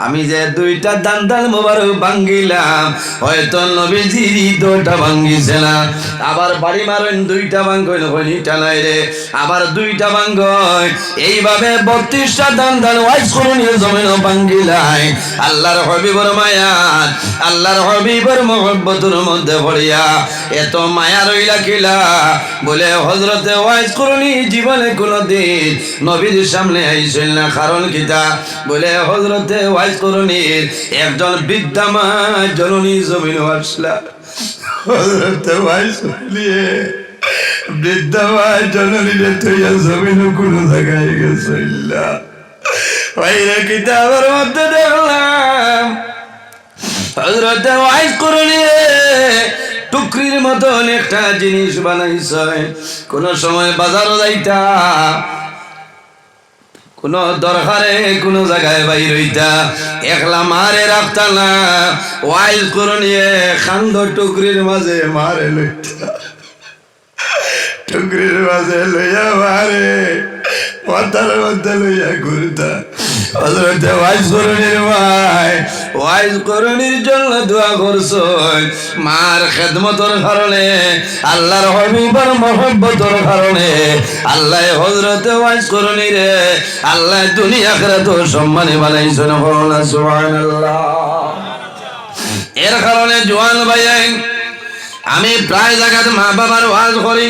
আমি যে দুইটা দান্দাল মোবারক ভাঙ্গিলাম, হয়তো নবীজির দুইটা ভাঙ্গিছে না। আবার বাড়ি মারেন দুইটা ভাঙ্গই হইটা নাই রে, আবার দুইটা ভাঙ্গই, এইভাবে 32টা দান্দাল ওয়াইজ করুনি জমিন ভাঙ্গিলাই। আল্লাহর হাবিবের মায়া, আল্লাহর হাবিবের মহব্বতের মধ্যে পড়িয়া এত মায়া রইলা কিলা বলে হযরতে ওয়াইজ করুনি জীবনে কোনদিন নবীর সামনে আইছিল না। কারণ কিতা বলে হযরতে ওয়াইজ করুনির একজন বৃদ্ধা মা জননী জমিন আসলা, হযরতে ওয়াইজ করুনিয়ে বৃদ্ধা মা জননীরে তুইয়া জমিন কোন জায়গায় গেছিল। বাইরে কিতাবের মধ্যে দেখলাম হযরতে ওয়াইজ করুনিয়ে টুকরির মতন একটা জিনিস বানাইছে। কোন সময় বাজারও যাইতা, কোন দরকারে কোন জায়গায় বাইর হইতা, একলা মারে রাখতা না, ওয়াইজ করুনিয়ে খান্দ টুকরির মাঝে মারে লইতা, টুকরির মাঝে লইয়া মারে মাথার মধ্যে লইয়া ঘুরতা। হযরতে ওয়াইজ করুনির ভাই ওয়াইজ করুনির জন্য দোয়া করছো, মার খেদমতের কারণে, আল্লাহর হাবিবের মহব্বতের কারণে আল্লাহ হযরতে ওয়াইজ করুনিরে আল্লাহ দুনিয়া আখিরাত সম্মানে বানাইছেন। সুবহানাল্লাহ। এর কারণে জওয়ান ভাইয়ান আমি প্রায় জায়গাতে মা বাবার ওয়াজ করি,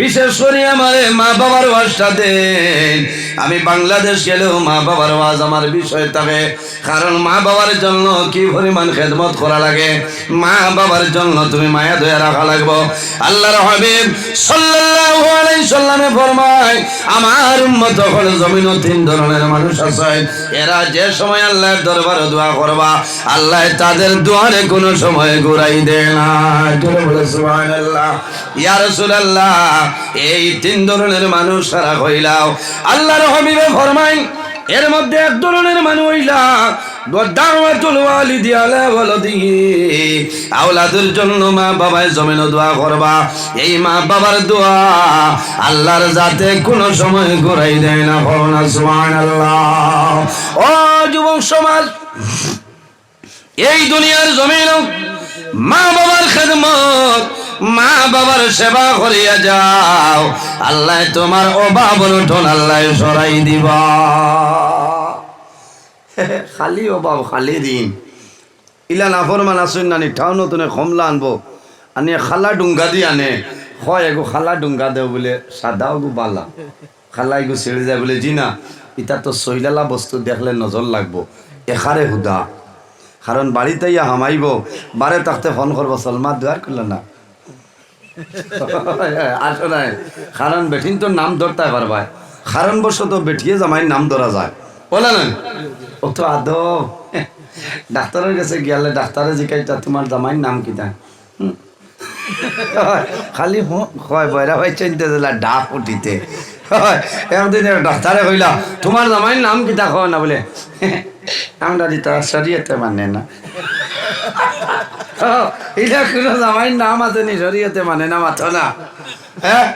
বিশেষ করে আমার মা বাবার ওয়াজটা দেন। আমি বাংলাদেশ গেলেও মা বাবার ওয়াজ আমার বিষয় থাকে, কারণ মা বাবার জন্য কি পরিমাণ খেদমত করা লাগে, মা বাবার জন্য তুমি মায়া দয়া রাখা লাগবে। আল্লাহর হাবিব সাল্লাল্লাহু আলাইহি সাল্লামে ফরমায়, আমার উম্মত হল জমিনে 3 ধরনের মানুষ আছে, এরা যে সময় আল্লাহর দরবারে দোয়া করবা আল্লাহ তাদের দোয়ারে কোনো সময় ঘুরাই দেয় না। জোরে বলে সুবহানাল্লাহ। ইয়া রাসূলুল্লাহ এই 3 ধরনের মানুষ সারা হইলাও। আল্লাহর হাবিবে ফরমায় এর মধ্যে এক ধরনের মানুষ হইলা দাওয়াতুল ওয়ালিদি আলা ওয়ালাদিহি, আওলাদের জন্য মা বাবায় জমিনে দোয়া করবা, এই মা বাবার দোয়া আল্লাহর জাতে কোনো সময় ঘুরাই দেয় না। সুবহানাল্লাহ। ও যুবক সমাজ, এই দুনিয়ার জমিন মা বাবার খেদমত মা বাবার সেবা করিয়া যাও, আল্লাহ তোমার অভাব অনটন আল্লাহ সরাই দিবা। খালি অভাব খালি দিন ইলা নাফরমান আসুন নানি ঠাও নতুন কমলা আনবো আনি খালা ডুঙ্গা দি আনে হয় এগো খালা ডুঙ্গা দেও বলে সাদাও গো বালা খালা এগো ছেড়ে যায় বলে জি না ইটা তো সইলালা বস্তু দেখলে নজর লাগবো এখারে হুদা, কারণ বাড়িতে ইয়া হামাইব বারে থাকতে ফোন করবো সলমা দুয়ার করল না আসো নাই, কারণ বেঠিন তো নাম ধরতে পারবাই, কারণ বশত বেঠিয়ে জামাই নাম ধরা যায় বলে না ও তো আদৌ ডাক্তারের কাছে গেলে ডাক্তারে জিজ্ঞাসা তোমার জামাইয়ের নাম কি দেয় খালি হয় বয়রা ভাই চিনতে দিলা ডাক উঠিতে একদিন ডাক্তারে কইলা তোমার জামাইয়ের নাম কি দেখো না বলে আমরা তার শরীয়তে মানে না এটা কোনো জামাইয়ের নাম আছে নি শরীয়তে মানে না মাথো না হ্যাঁ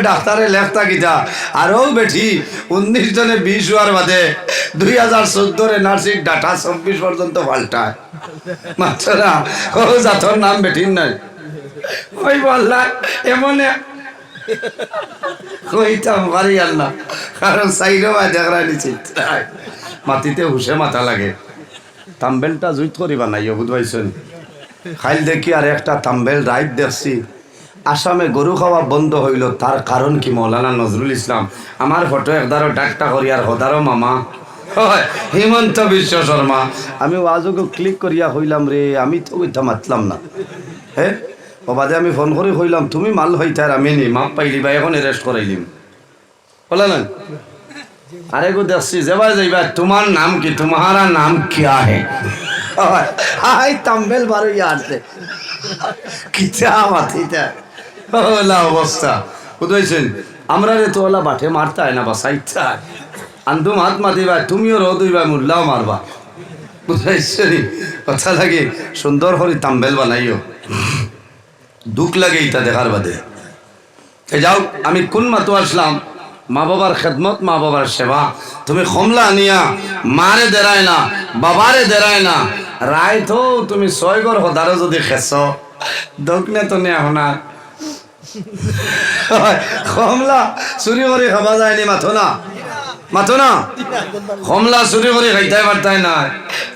ডাক্তারে লেখতা গীতা আরও বেঠি 19 জনে 20 হওয়ার বাদে 2014 নার্সিং ডাটা 24 পর্যন্ত পাল্টায় মাত্র না ও জাতর নাম বেঠিন নাই ওই বললা এমন কইতাম পারি আল্লাহ, কারণ সাইডও ভাই দেখরা নিছি মাটিতে হুসে মাথা লাগে তাম্বেলটা জুইত করিবা নাই বুঝবাইছেন খাইল দেখি আর একটা তাম্বেল রাইট দেখছি আসামে গরু খাওয়া বন্ধ হইল, তার কারণ কি মৌলানা নজরুল ইসলাম আমার ফটো একদারও ডাকটা করি আর হদারও মামা হয় হিমন্ত বিশ্ব শর্মা, আমি ওয়াজকে ক্লিক করিয়া হইলাম রে আমি তো ওইটা মাতলাম না হ্যাঁ ও বাদে আমি ফোন করে হইলাম তুমি মাল হইতার আমি নি মাপ পাইলি বা এখন অ্যারেস্ট করাইলিম বলে না আরে গো দেখছি যাবা যাইবা তোমার নাম কি তোমারা নাম কিয়া হে হাই তাম্বেল বারো আসছে কিতা মাথিটা ওলা অবস্থা বুঝাইছেন আমরা রে তো ওলা বাঠে মারতে হয় না বা সাইটটা আন্দুম হাত মাতিবা তুমিও রোদ হইবা মুল্লাও মারবা বুঝাইছেন কথা লাগে সুন্দর করে তাম্বেল বানাইও দুঃখ লাগে এটা দেখার বাদে যাও আমি কোন মাতো আসলাম মা বাবার খেদমত মা বাবার সেবা, তুমি কমলা আনিয়া মারে দেরায় না বাবারে দেরায় না রায় তো তুমি 6 ঘর হদারও যদি খেস দোকনে তো নেই আপনার কমলা চুরি করে খাবা যায়নি মাথো না কমলা চুরি করে খাইতে পারতাই না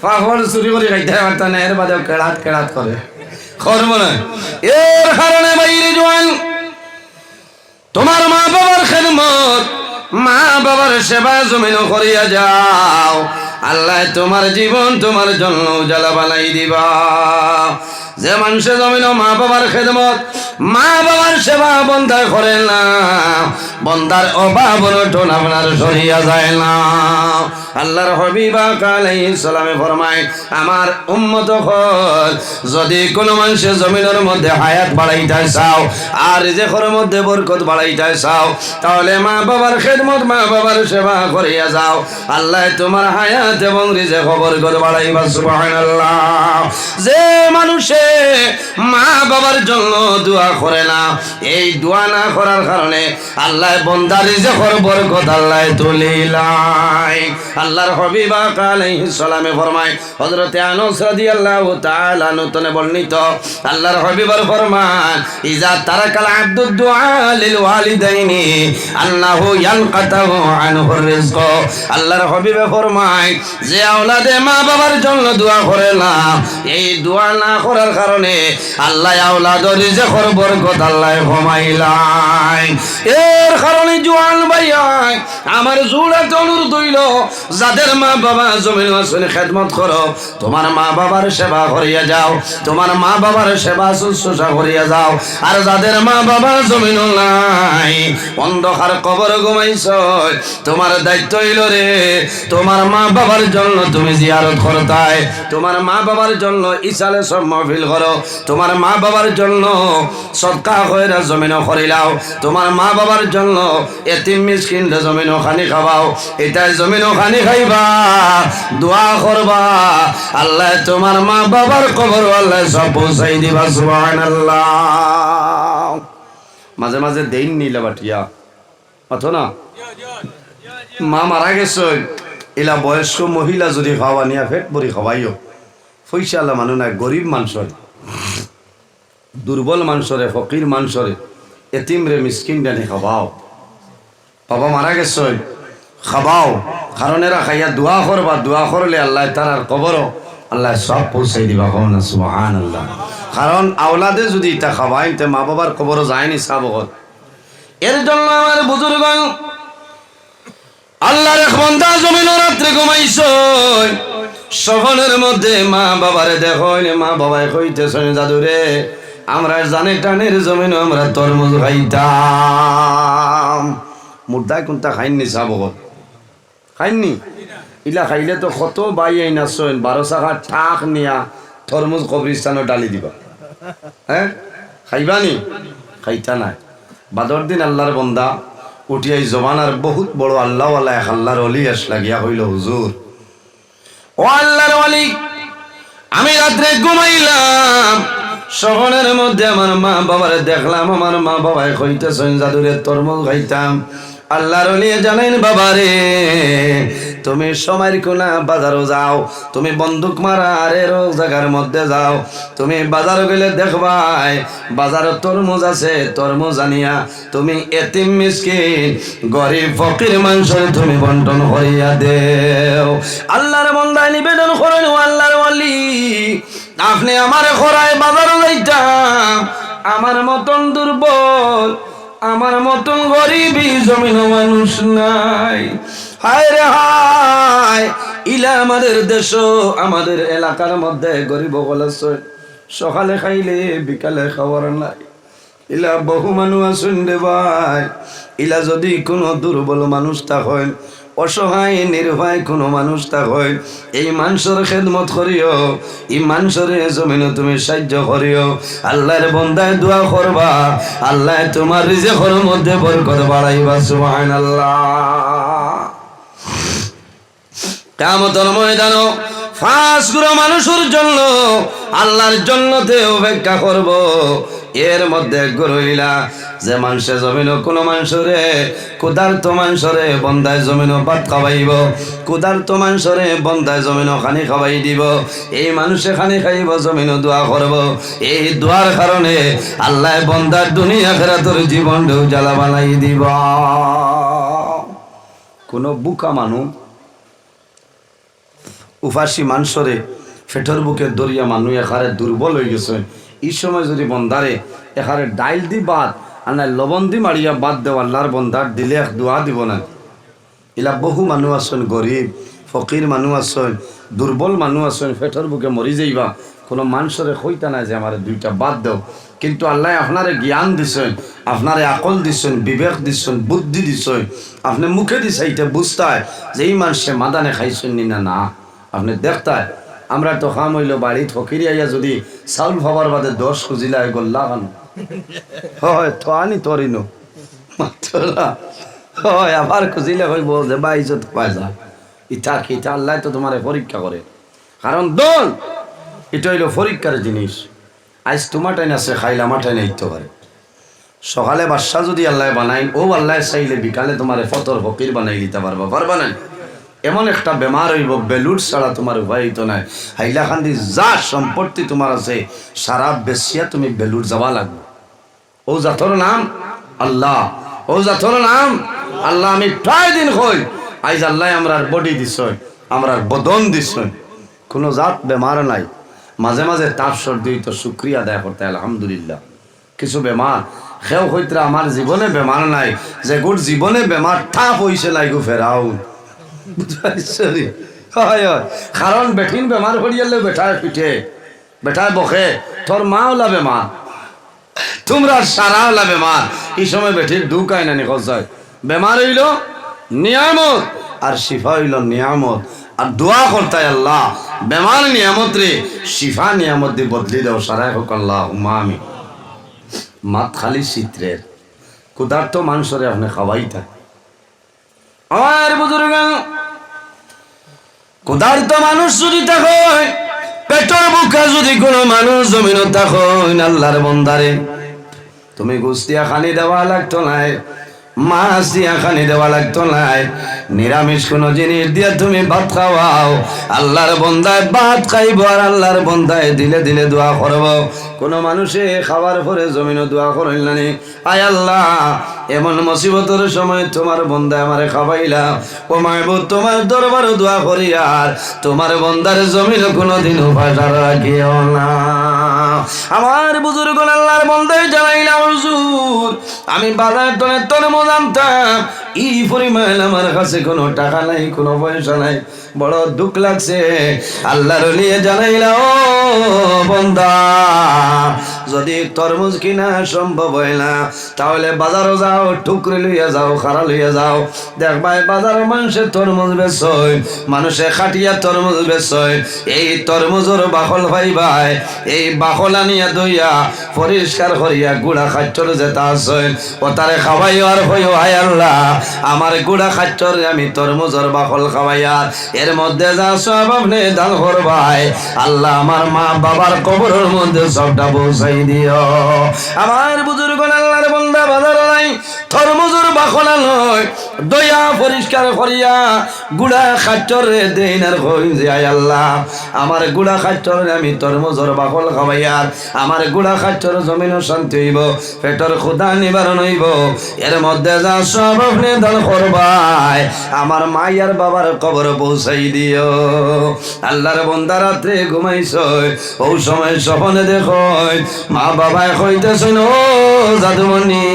পাহড় চুরি করে খাইতে পারতাই না এর বাদে কেড়াত করে করবো না এর কারণে বাইরে জোয়ান তোমার মা বাবার খেদমত মা বাবার সেবা জমিন করিয়া যাও, আল্লাহ তোমার জীবন তোমার জন্য উজালা বানাই দিবা। যে মানুষে জমিন মা বাবার খেদমত মা বাবার সেবা বন্ধায় করে না বন্দার অভাব অনটন আপনার সরিয়া যায় না। আল্লাহর হাবিব আলাইহিস সালামে ফরমায় আমার উম্মত হল যদি কোনো মানুষের জমিনের মধ্যে হায়াত বাড়াইতে চাও আর রিজিকের মধ্যে বরকত বাড়াইতে চাও তাহলে মা বাবার খেদমত মা বাবার সেবা করিয়া যাও, আল্লাহ তোমার হায়াত এবং রিজিক বরকত বাড়াইবা সুবহানাল্লাহ। যে মানুষে মা বাবার জন্য দোয়া করে না এই দোয়া না করার কারণে আল্লাহ বান্দার রিজিকের বরকত আল্লাহ তুলিলাই। আল্লাহর হাবিব আলাইহিস সালামে ফরমায় হযরত আনাস রাদিয়াল্লাহু তাআলা আনহু বর্ণিত আল্লাহর হাবিবের ফরমান ইজা তারাকাল আব্দু দুআ লিল ওয়ালিদাইনি আন্নাহু ইয়ানকাতাহু আনহু রিজক। আল্লাহর হাবিবে ফরমায় যে আওলাদে মা বাবার জন্য দোয়া করে না এই দোয়া না করার কারণে আল্লাহ আওলাদের রিজকের বরকত আল্লাহ কমাইলাই। এর কারণে জওয়ান ভাইয়া আমার জোড়াতে অনুরোধ হইল যাদের মা বাবা জমিন আসনে খেদমত করো তোমার মা বাবার সেবা করিয়া যাও, তোমার মা বাবার সেবা শুশ্রূষা করিয়া যাও। আর যাদের মা বাবা জমিন নাই অন্ধকার কবর ঘুমাইছ তোমার দায়িত্ব হইল রে তোমার মা বাবার জন্য তুমি জিয়ারত করতাই, তোমার মা বাবার জন্য ইসালে সব মাহফিল করো, তোমার মা বাবার জন্য সদকা কইরা জমিন করিলাও, তোমার মা বাবার জন্য এতিম মিসকিনদের জমিন খানি খাওয়াও। এটাই জমিন খানি খাইবা দোয়া করবা আল্লাহ তোমার মা বাবার কবর আল্লাহ সব পৌঁছাই দিবা সুবহানাল্লাহ। মাঝে মাঝে দেন নিলা বাটিয়া অথ না মা মারা গেছে এলা বয়স্ক মহিলা যদি খাওয়া নিয়া ফেট ভরি খাওয়াইও পয়সাওয়ালা মানুষ নাই, গরিব মানুষরে, দুর্বল মানুষরে, ফকির মানুষরে, এতিম রে, মিসকিন ডানি খাবাও। বাবা মারা গেছে খাবাও, কারণ এরা খাইয়া দোয়া করবা, দোয়া করলে আল্লাহ তার আর কবরও আল্লাহ সব পৌঁছাই দিবা। কখন সুবহানাল্লাহ। কারণ আওলাদে যদি এটা খাওয়াই তে মা বাবার কবরও যায়নি সাবগত। এর জন্য আমার বুজুর্গ আল্লাহর এক বান্দা জমিন রাত্রে ঘুমাইছ, শহরের মধ্যে মা বাবারে দেখো, মা বাবায় কইতেছেন জাদুরে আমরা জানে টানের জমিন আমরা তরমুজ খাইতাম। মুর্দায় কোনটা খাইননি সাবগত, খাইননি? ইলা খাইলে তো কত বাই আইনা শোন 12 টাকা ঠাক নিয়া তরমুজ কবরিস্তানও ডালি দিবা। হ্যাঁ খাইবানি? খাইতা নাই। বাদর দিন আল্লাহর বন্দা উঠিয়াই জমানার বহুত বড় আল্লাহওয়ালা এক আল্লাহর অলি আসলা গিয়া হইল, হুজুর ও আল্লাহর ওয়ালি, আমি রাত্রে ঘুমাইলাম, শহরের মধ্যে আমার মা বাবারে দেখলাম, আমার মা বাবায় কইতেছেন জাদুরে তরমুজ খাইতাম। আল্লাহর ওলি জানেন বাবারে, তুমি সময়ের কোনা বাজারও যাও, তুমি বন্দুক মারার জায়গার মধ্যে যাও, তুমি বাজারও গেলে দেখবাই বাজারে তরমুজ আছে, তরমুজ আনিয়া তুমি এতিম মিসকিন গরিব ফকির মানুষের তুমি বন্টন করিয়া দেও। আল্লাহর বান্দায় নিবেদন করেন, আল্লাহর ওলি আপনি আমার খরায় বাজারও যাইতাম, আমার মতন দুর্বল, আমার মতন গরিবী জমিন মানুষ নাই। হায় রে হায়, ইলা আমাদের দেশ আমাদের এলাকার মধ্যে গরিব বলেছে সকালে খাইলে বিকালে খাওয়ার নাই। ইলা বহু মানুষ আছেন রে ভাই, ইলা যদি কোনো দুর্বল মানুষ থাকেন, অসহায় নির্ভয় কোনো মানুষ থাকেন, এই মানুষের খেদমত করিও, এই মানুষের জমিনে তুমি সাহায্য করিও। আল্লাহর বন্দায় দোয়া করবা, আল্লাহ তোমার রিজিকের মধ্যে বরকত বাড়াইবা। সুবহানাল্লাহ। কিয়ামতের ময়দানে ফাঁসগুলো মানুষের জন্য আল্লাহর জন্নতে অপেক্ষা করব। এর মধ্যে গরইলা যে মানুষে জমিন কোনো মানুষরে ক্ষুধার্ত মানুষরে বন্দায় জমিন ভাত খাওয়াইব, ক্ষুধার্ত মানুষরে বন্দায় জমিন খানি খাওয়াই দিব, এই মানুষে খানি খাইব, জমিন দোয়া করব। এই দোয়ার কারণে আল্লাহ বন্দার দুনিয়া আখিরাতের জীবন জ্বালা বানাই দিব। কোন বুকা মানুষ উপাসী মানুষরে ফেটর বুকে দরিয়া মানুষ এখারে দুর্বল হয়ে গেছে, এই সময় যদি বন্দারে এখানে ডাইল দি বাদ আর না লবণ দি মারিয়া বাদ দেওয়া আল্লাহর বন্দার দিলে এক দোয়া দিব না। এলা বহু মানুষ আছেন, গরিব ফকির মানুষ আছেন, দুর্বল মানুষ আছেন, ফেটর বুকে মরি যাইবা, কোনো মানুষরে কইতা নাই যে আমার দুইটা বাদ দেও। কিন্তু আল্লাহ আপনারে জ্ঞান দিছেন, আপনারে আকল দিছেন, বিবেক দিছেন, বুদ্ধি দিছেন, আপনি মুখে দিছে এটা বুঝতায় যে এই মানুষে মাদানে খাইছেন নি না না আপনি দেখতায়। আমরা তো খাম হইল বাড়ি ফকিরি আইয়া যদি চাউল খাবার বাদে 10 খুঁজিলা গল্লা খান হয় তো আনি তরিন হয় আবার খুঁজিলে হইব যে বা ইজ্জত পাই যা ইটা খিটা আল্লাহ তো তোমার পরীক্ষা করে। কারণ দল এটা হইল পরীক্ষার জিনিস। আজ তোমার টাইন আছে খাইলে আমার টাইনে ইতে পারে। সকালে বাদশা যদি আল্লাহ বানাই, ও আল্লাহ চাইলে বিকালে তোমার ফতর ফকির বানাই দিতে পারবা, পারবা না? এমন একটা বেমার হইব বেলুট ছাড়া তোমার উপায় হইতো নাই। হাইলাকান্দি যা সম্পত্তি তোমার আছে সারা বেশিয়া তুমি বেলুট যাওয়া লাগবে। ও জাতর নাম আল্লাহ, ও জাতর নাম আল্লাহ। আমি প্রায় দিন হই আইজ আল্লাহ আমরার বডি দিছ, আমরার বদন দিছ, কোনো জাত বেমার নাই। মাঝে মাঝে তাপ সর্দি তো শুক্রিয়া আদায় করতে আলহামদুলিল্লাহ। কিছু বেমার সেও হইতরা আমার জীবনে বেমার নাই, যে গোট জীবনে বেমার ঠাপ হইছে নাই গো ফেরাও। কারণ বেঠিন বেমার করিয়ালে বেঠায় পিঠে বেঠায় বসে, তোর মা ওলা বেমার, তোমরা সারা ওলা বেমার, এই সময় বেঠির দুকায় না নিখোঁজ। বেমার হইল নিয়ামত আর শিফা হইল নিয়ামত। আর দোয়া করতায় আল্লাহ বেমার নিয়ামত রে শিফা নিয়ামত দিয়ে বদলি দাও সারাই হোক আল্লাহ আমি। মাত খালি চিত্রের ক্ষুধার্ত মানুষরে আপনি খাওয়াই থাকে। আমার বুজুর্গ ক্ষুধার্ত মানুষ যদি থাকো, পেটর বুকা যদি কোনো মানুষ জমিন থাকো, আল্লাহর বন্দারে তুমি গুস্তিয়া খানি দেওয়া লাগতো নাই, মাছ দিয়া খানি দেওয়া লাগতো নাই, নিরামিষ কোন জিনিস দিয়া তুমি ভাত খাওয়াও, আল্লাহর বন্দায় ভাত খাইব আর আল্লাহর বন্দায় দিলে দিলে দোয়া করব। কোন মানুষে খাবার পরে জমিনও দোয়া করেন না, আয় আল্লাহ এমন মুসিবতের সময় তোমার বন্দায় আমারে খাওয়াইলা, ও মাহবুব তোমার দরবারে দোয়া করি আর তোমার বন্দার জমিন কোনোদিন উপাসার রাখিও না। আমার বুজুর্গ আল্লাহর বন্দায় জানাইলাম, হুজুর আমি বাজার টনে তরমুজ আনতাম, এই পরিমাণ আমার কাছে কোনো টাকা নাই, কোনো পয়সা নাই, বড় দুঃখ লাগছে। আল্লাহর লিয়ে জানাইলা, ও বন্দা যদি তরমুজ কিনা সম্ভব হয় না তাহলে বাজারও যাও, টুকরে লইয়া যাও, খাড়া লইয়া যাও, দেখবাই বাজার মানুষে তরমুজ বেচয়, মানুষে খাটিয়া তরমুজ বেচয়, এই তরমুজের বাকল ভাই এই বাকল আনিয়া দইয়া পরিষ্কার করিয়া গুড়া খাচ্চর যেটা আছে ও তারে খাওয়াই আর হইও, হায় আল্লাহ আমার গুড়া খাচ্চর আমি তরমুজের বাকল খাওয়াইয়া এর মধ্যে যা সব আপনি দান করবাই, আল্লাহ আমার মা বাবার কবরের মধ্যে সবটা পৌঁছাই দিও। আমার বুজুর্গ আল্লাহর বান্দা বাজার নাই তরমুজের বাকল নয় দইয়া পরিষ্কার করিয়া গুড়া খাচ্চর দেন আর কই যে আয় আল্লাহ আমার গুড়া খাচ্চর আমি তরমুজের বাকল খাওয়াইয়ার আমার গুড়া খাচ্চর জমিনও শান্তি হইব, পেটর ক্ষুধা নিবারণ হইব, এর মধ্যে যা সব আপনি দান করবাই আমার মাইয়ার বাবার কবর পৌঁছাই দিও। আল্লাহর বান্দা রাত্রে ঘুমাইছ ও সময় স্বপ্নে দেখো মা বাবায় কইতেছেন, ও জাদুমণি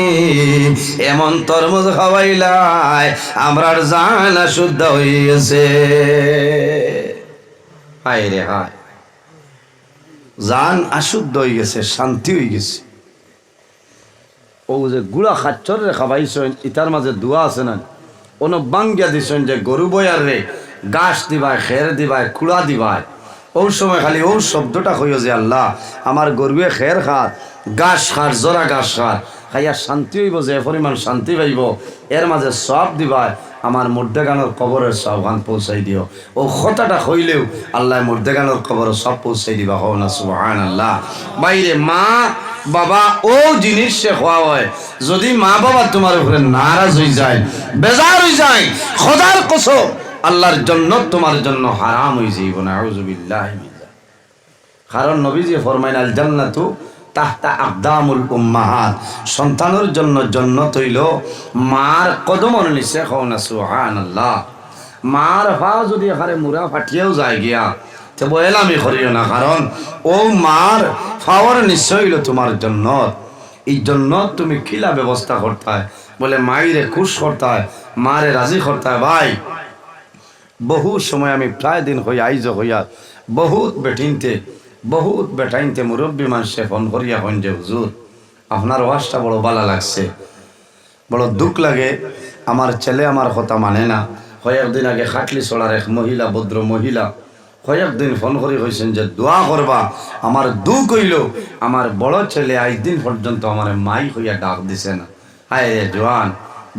এমন তরমুজ খাওয়াইলাই আমরার জান শুদ্ধ হয়ে গেছে। হায় রে হায়, জান অশুদ্ধ হয়ে গেছে, শান্তি হয়ে গেছে। ও যে গুড়া খাচ্চর রে খাবাইছেন ইটার মাঝে দোয়া আছে না, অন বাঙ্গিয়া দিছেন যে গরু বয়ার রে গাছ দিবায়, খের দিবায়, কুড়া দিবায়, ওই সময় খালি ও শব্দটা হইও যে আল্লাহ আমার গরুয়ে খের খাত, গাছ খার, জোড়া গাছ খার খাইয়া শান্তি হইব, যে পরিমাণ শান্তি পাইব এর মাঝে সব দিবায় আমার মুর্দেগানোর কবরের সব গান পৌঁছাই দিও। ও কথাটা হইলেও আল্লাহ মুর্দেগানোর কবরের সব পৌঁছাই দিবা, হও না সুবহানাল্লাহ। বাইরে মা বাবা ও জিনিস সে হওয়া হয়, যদি মা বাবা তোমার উপরে নারাজ হয়ে যায়, বেজার হয়ে যায়, খোদার কসম আল্লাহর জন্য তোমার জন্য হারাম হয়ে যাইব না, আউযুবিল্লাহ। কারণ নবীজি ফরমাইন আল জান্নাতু তাহতা আকদামুল উম্মাহাত, সন্তানের জন্য জান্নাত হইল মার কদমের নিচে, হও না সুবহানাল্লাহ। মার পা যদি হারে মুরা ফাটিয়েও যায় গিয়া তো বয়লামি করিও না, কারণ ও মার পাওয়ার নিশ্চয় হইল তোমার জন্নত। এই জন্য তুমি কিলা ব্যবস্থা করতে হয়, বলে মাইরে খুশ করতে হয়, মারে রাজি করতে হয়। ভাই বহু সময় আমি প্রায় দিন হইয়া আইজ হইয়া বহুত বেটাইনতে মুরব্বী মানুষে ফোন করিয়া হন যে হুজুর আপনার ওয়াজটা বড় ভালো লাগছে, বড় দুঃখ লাগে, আমার ছেলে আমার কথা মানে না। কয়েকদিন আগে খাটলি চড়ার এক মহিলা, ভদ্র মহিলা কয়েকদিন ফোন করে কইছেন যে দোয়া করবা, আমার দুঃখ হইল আমার বড় ছেলে আজ দিন পর্যন্ত আমার মাই হইয়া ডাক দিছে না। হায় রে জোয়ান,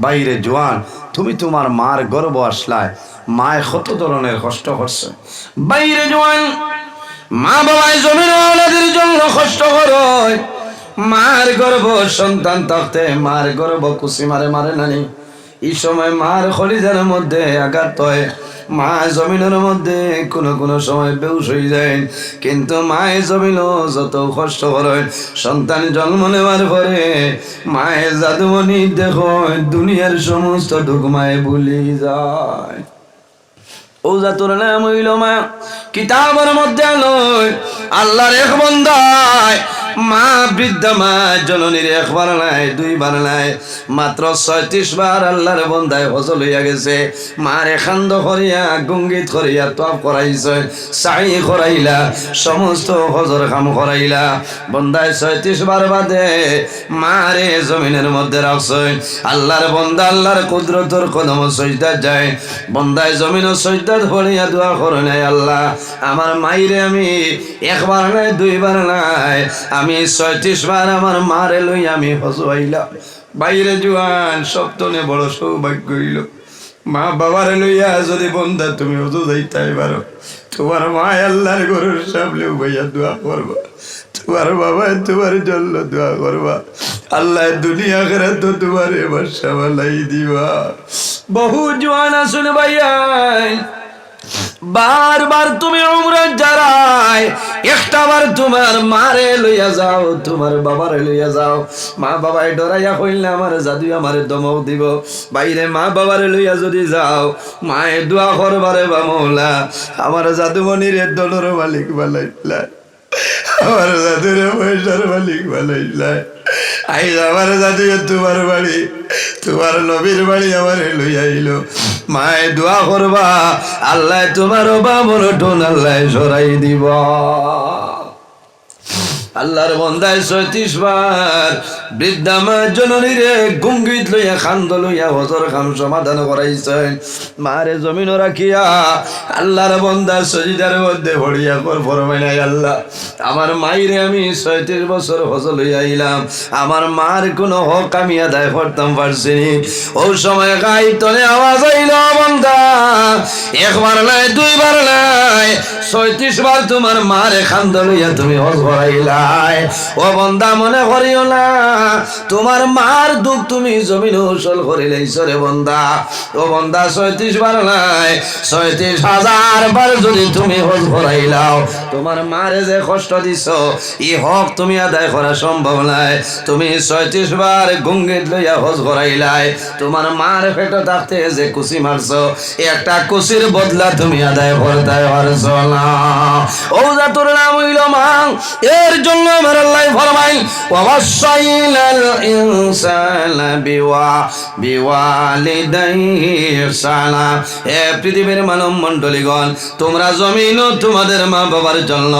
বাইরে জোয়ান, তুমি তোমার মার গর্ব আসলায়, মায় কত ধরনের কষ্ট করছে। বাইরে জোয়ান, মা বাবায় জমিনের জন্য কষ্ট করে, মার গর্ব সন্তান থাকতে মার গর্ব কুসি মারে নানি, এই সময় মার খলিজার মধ্যে আঘাত হয়, মা জমিনের মধ্যে কোনো সময় বেউস হয়ে যায়, কিন্তু মায়ে জমিন যত কষ্ট করে সন্তান জন্ম নেওয়ার পরে মায়ের জাদুমণি দেখো দুনিয়ার সমস্ত দুঃখ মায়ে ভুলে যায়। ও জাতুর নাম হইল মা। কিতাবের মধ্যে নয় আল্লাহর এক বান্দায় মা, বৃদ্ধা মা জননীর একবার নাই দুইবার নাই, মাত্র 36 বার আল্লাহর বান্দায় ফজল হইয়া গেছে। মারে খান্দ করিয়া গঙ্গিত করিয়া তপ করাইছে, সাই করাইলা, সমস্ত হজর কাম করাইলা, বন্দায় 36 বার বাদে মারে জমিনের মধ্যে রাখছে। আল্লাহর বন্দা আল্লাহর কুদরতর কদম সজদা যায়, বন্দায় জমিন সজদা পড়িয়া দোয়া করে নাই, আল্লাহ আমার মাইরে আমি একবার নাই দুইবার নাই আমি 36 বার আমার মারে লই আমি হজুয়াইলাম। বাইরে জোয়ান সপ্তনে বড় সৌভাগ্য হইল, মা বাবার লইয়া যদি বন্ধা তুমি হজু যাইতে পারো, তোমার মা আল্লাহর গরুর সামনে ভাইয়া দোয়া করবা, তোমার বাবা তোমার জন্য দোয়া করবা, আল্লাহ দুনিয়া করে তো তোমারে বর্ষা বালাই দিবা। বহু জওয়ান আসুন ভাইয়া, বারবার তুমি উমরা যারাই একটা বার তোমার মারে লইয়া যাও, তোমার বাবারে লইয়া যাও। মা বাবাই ডরাইয়া কইলে আমার জাদু আমার দমক দিব। বাইরে মা বাবারে লইয়া যদি যাও, মায়ে দোয়া করবারে বা মৌলা আমার জাদুমণির দলের মালিক বানাইলা, আমার জাদুর পয়সার মালিক বানাইলা। আই আমার জাদু তোমার বাড়ি, তোমার নবীর বাড়ি আমার লইয়া আইলো। মায়ে দোয়া করবা আল্লাহ তোমার বামর টোন আল্লাহ সরাই দিব। আল্লাহর বন্দায় ৩৬ বার বৃদ্ধা মা জননীরে গুঙ্গিত লইয়া খান্দ লইয়া হজর খাম সমাধান করাইছেন। মারে জমিন রাখিয়া আল্লাহর বন্দা সজিদার মধ্যে ভরিয়া ফরমাই নাই, আল্লাহ আমার মাইরে আমি ৩৬ বছর হজ লইয়া আইলাম, আমার মার কোনো হক আমি আদায় করতাম পারছিনি। ও সময় গাই তলে আওয়াজ আইল, বন্দা একবার নাই দুইবার নাই ৩৬ বার তোমার মারে খান্দ লইয়া তুমি হজ করাইলা। ও বন্দা মনে করিও না তোমার মার দুঃখ তুমি জমিন উসল করিলেছ রে বন্দা। ও বন্দা ৩৬ বার নাই ৩৬,০০০ বার যদি তুমি হজ করাইলাও, তোমার মারে যে কষ্ট দিছ ই হক তুমি আদায় করা সম্ভব নাই। তুমি ৩৬ বার গুঙ্গিত লইয়া হজ করাইলাই, তোমার মার পেটে থাকতে যে কুচি মারছ একটা কুচির বদলা তুমি আদায় করতে পারছ না। ও যা তোর নাম হইল মা, এর জন্য আমার আল্লাহ ফরমাই ওয়াসাইলাল ইনসানা বিওয়ালিদাইহি ইহসানা। হে পৃথিবীর মানব মণ্ডলীগণ, তোমরা জমিন তোমাদের মা বাবার জন্য,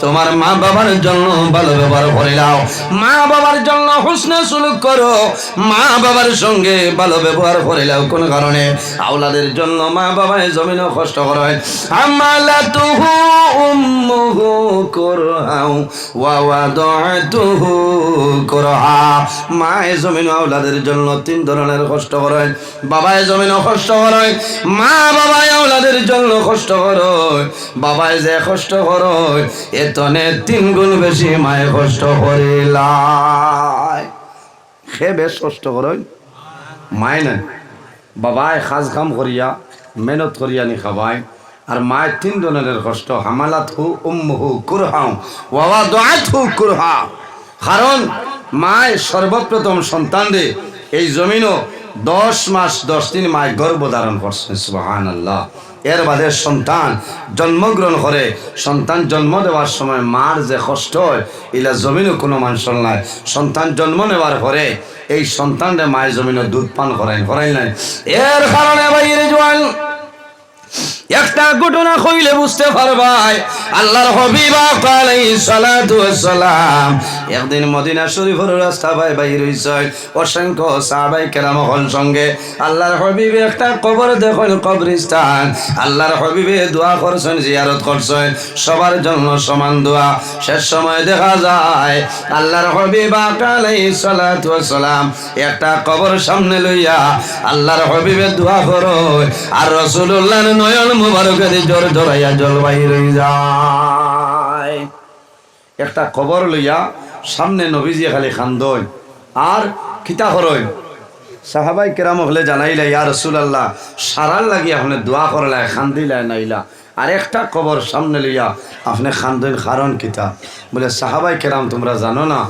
তোমার মা বাবার জন্য ভালো ব্যবহার করে নাও, মা বাবার জন্য হুসনে সুলুক করো, মা বাবার সঙ্গে ভালো ব্যবহার করে নাও। কোন কারণে? আওলাদের জন্য মা বাবায় জমিনও কষ্ট করে। আমালাতুহু উম্মুহু কুরহাউ ওয়া ওয়াদাতুহু কুরহা। মায়ে জমিন আওলাদের জন্য 3 ধরনের কষ্ট করে। বাবায় জমিনও কষ্ট করে, মা বাবায় আওলাদের জন্য কষ্ট করে। বাবায় যে কষ্ট করে এতনে 3 গুণ বেশি মায়ে কষ্ট করিলাই। সে বেশ কষ্ট করে মায় না, বাবায় খাজ কাম করিয়া মেহনত করিয়া নি খাবায়, আর মায়ের 3 ধরনের কষ্ট। হামালাতহু উম্মুহু কুরহাউ ওয়া ওয়াদাতুহু কুরহা। কারণ মায় সর্বপ্রথম সন্তানরে এই জমিনও 10 মাস 10 দিন মায় গর্ভ ধারণ করছেন। সুবহানাল্লাহ। এর বাদে সন্তান জন্মগ্রহণ করে, সন্তান জন্ম দেওয়ার সময় মার যে কষ্ট হয় এলা জমিনও কোনো মানুষের নাই। সন্তান জন্ম নেওয়ার পরে এই সন্তানরে মায়ের জমিনও দুধ পান করাই নাই। এর কারণে ভাইয়ের জওয়ান একটা ঘটনা কইলে বুঝতে পারবাই। আল্লাহর হাবিব আলাইহিস সালাতু ওয়াস সালাম একদিন মদিনা শরীফের রাস্তা বাইর হইছেন, অসংখ্য সাহাবায়ে কেরাম হল সঙ্গে। আল্লাহর হাবিব একটা কবর দেখেন, কবরস্থান। আল্লাহর হাবিবে দোয়া করছেন, জিয়ারত করছেন, সবার জন্য সমান দোয়া। শেষ সময় দেখা যায় আল্লাহর হাবিব আলাইহিস সালাতু ওয়াস সালাম একটা কবর সামনে লইয়া আল্লাহর হাবিবে দোয়া করে, আর রাসূলুল্লাহর নয়ন মুবারকের জোর জড়াইয়া জল বাইর হয়ে যায়। একটা কবর লইয়া সামনে নবীজি খালি খান্দই আর কিতা করই। সাহাবায়ে কেরাম হলে জানাইলা, ইয়া রাসূলুল্লাহ সারার লাগি আপনি দোয়া করলা, খান্দিলা নাইলা, আর একটা কবর সামনে লইয়া আপনি খান্দইন, কারণ কিতা? বলে সাহাবায়ে কেরাম তোমরা জানো না,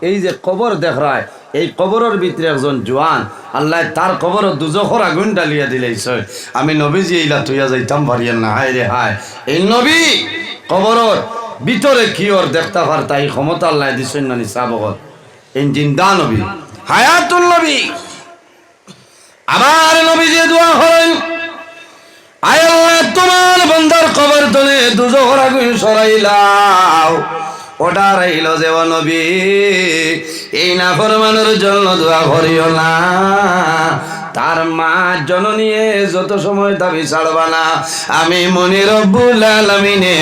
এই যে কবর দেখরায় এই কবরের ভিতরে একজন জওয়ান আল্লাহ তার কবর দুজখর আগুন ডালিয়া দিলাইছে। আমি নবীজি এইলা তুইয়া যাইতাম পারিয়েন না। হায় রে হায়, এই নবী কবরের ভিতরে কি ওর দেখতে পারতা এই ক্ষমতা আল্লাহ দিছেন না নিসাবগত। এই জিন্দা নবী, হায়াতুল নবী। আবার নবীজি দোয়া করেন, আয় আল্লাহ তোমার বান্দার কবর তলে দুজখর আগুন সরাইলাও। ওটা রইল যে ও নবী এই নাফরমানের জন্য দোয়া করিও না, তার মা জননী যত সময় দাবি ছাড়বা না, আমি মনি রব্বুল আলামিনে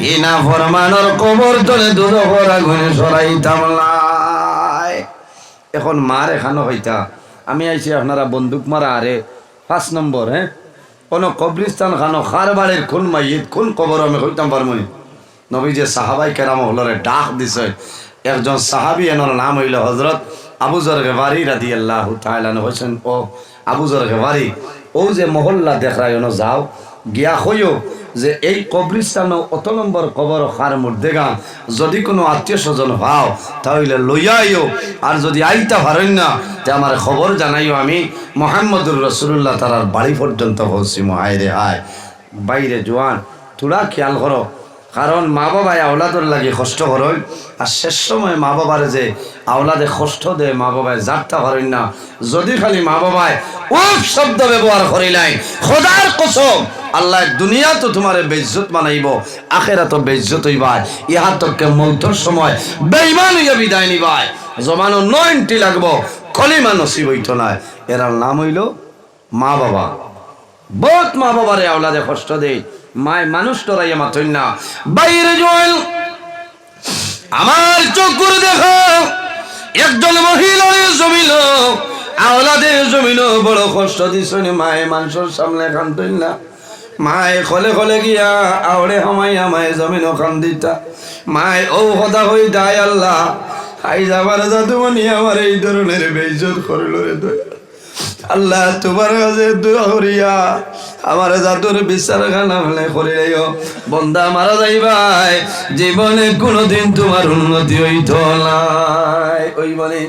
এই নাফরমানের কবর তলে দুজখর আগুন সরাইতাম না। এখন মার এখানো হইতা আমি আইছি আপনারা বন্দুক মারা আরে 5 নম্বর, হ্যাঁ কোন কবরিস্তান খানো খার বাড়ির কোন মাইয়িত কোন কবর আমি হইতাম পারমনি। নবী যে সাহাবাই কেরাম হলরে ডাক দিছে, একজন সাহাবি এনার নাম হইল হজরত আবু যর গফারি রাদিয়াল্লাহু তাআলা আনহু হোসেন ও আবু যর গফারি ও যে মহল্লা দেখায় যাও গিয়া হইও যে এই কবরিস্তান অত নম্বর কবর খার মুর্দেগা যদি কোনো আত্মীয় স্বজন হও তাহলে লইয়া আইও, আর যদি আইতা পারেন না তে আমার খবর জানাইও, আমি মুহাম্মদুর রাসূলুল্লাহ তার বাড়ি পর্যন্ত পৌঁছি। হায়রে হায় বাইরে জোয়ান তোরা খেয়াল করো, কারণ মা বাবায় আওলাদর লাগে কষ্ট করেন, আর শেষ সময় মা বাবার যে আওলাদে কষ্ট দেয় মা বাবায় জানতে পারেন না। যদি খালি মা বাবায় উফ শব্দ ব্যবহার করি নাই, খোদার কসম আল্লাহ দুনিয়া তো তোমার বেইজ্জত বানাইব, আখেরাত বেইজ্জত হইবাই, ইহা তোকে মৌতর সময় বেঈমান হইয়া বিদায় নিবাই, জমানো 90 লাগবো কলিমা নসিব হইতো না। এর নাম হইল মা বাবা। বহুত মা বাবারে আওলাদে কষ্ট দেয়, মায় মানুষ টরাইয়া মাথইন না। বাইরে জল আমার চোখ করে দেখো, একজন মহিলা জমিল আওলাদে জমিল বড় কষ্ট দিছেন, মায়ে মানুষের সামনে কান্দইন না, মায়ে খলে খলে গিয়া আওড়ে হামাই আমায় জমিন খান দিতা, মায় ও হদা হই দায় আল্লাহ আই যাবার জাদুমণি আমার এই ধরনের বেইজ্জত করল রে দয়া আল্লাহ, তোমার কাছে দোয়া করিয়া আমার জাদুর বিচার খানা করিও, বন্দা মারা যাইবাই জীবনে কোনোদিন তোমার উন্নতি হইত নাই। ওই মানে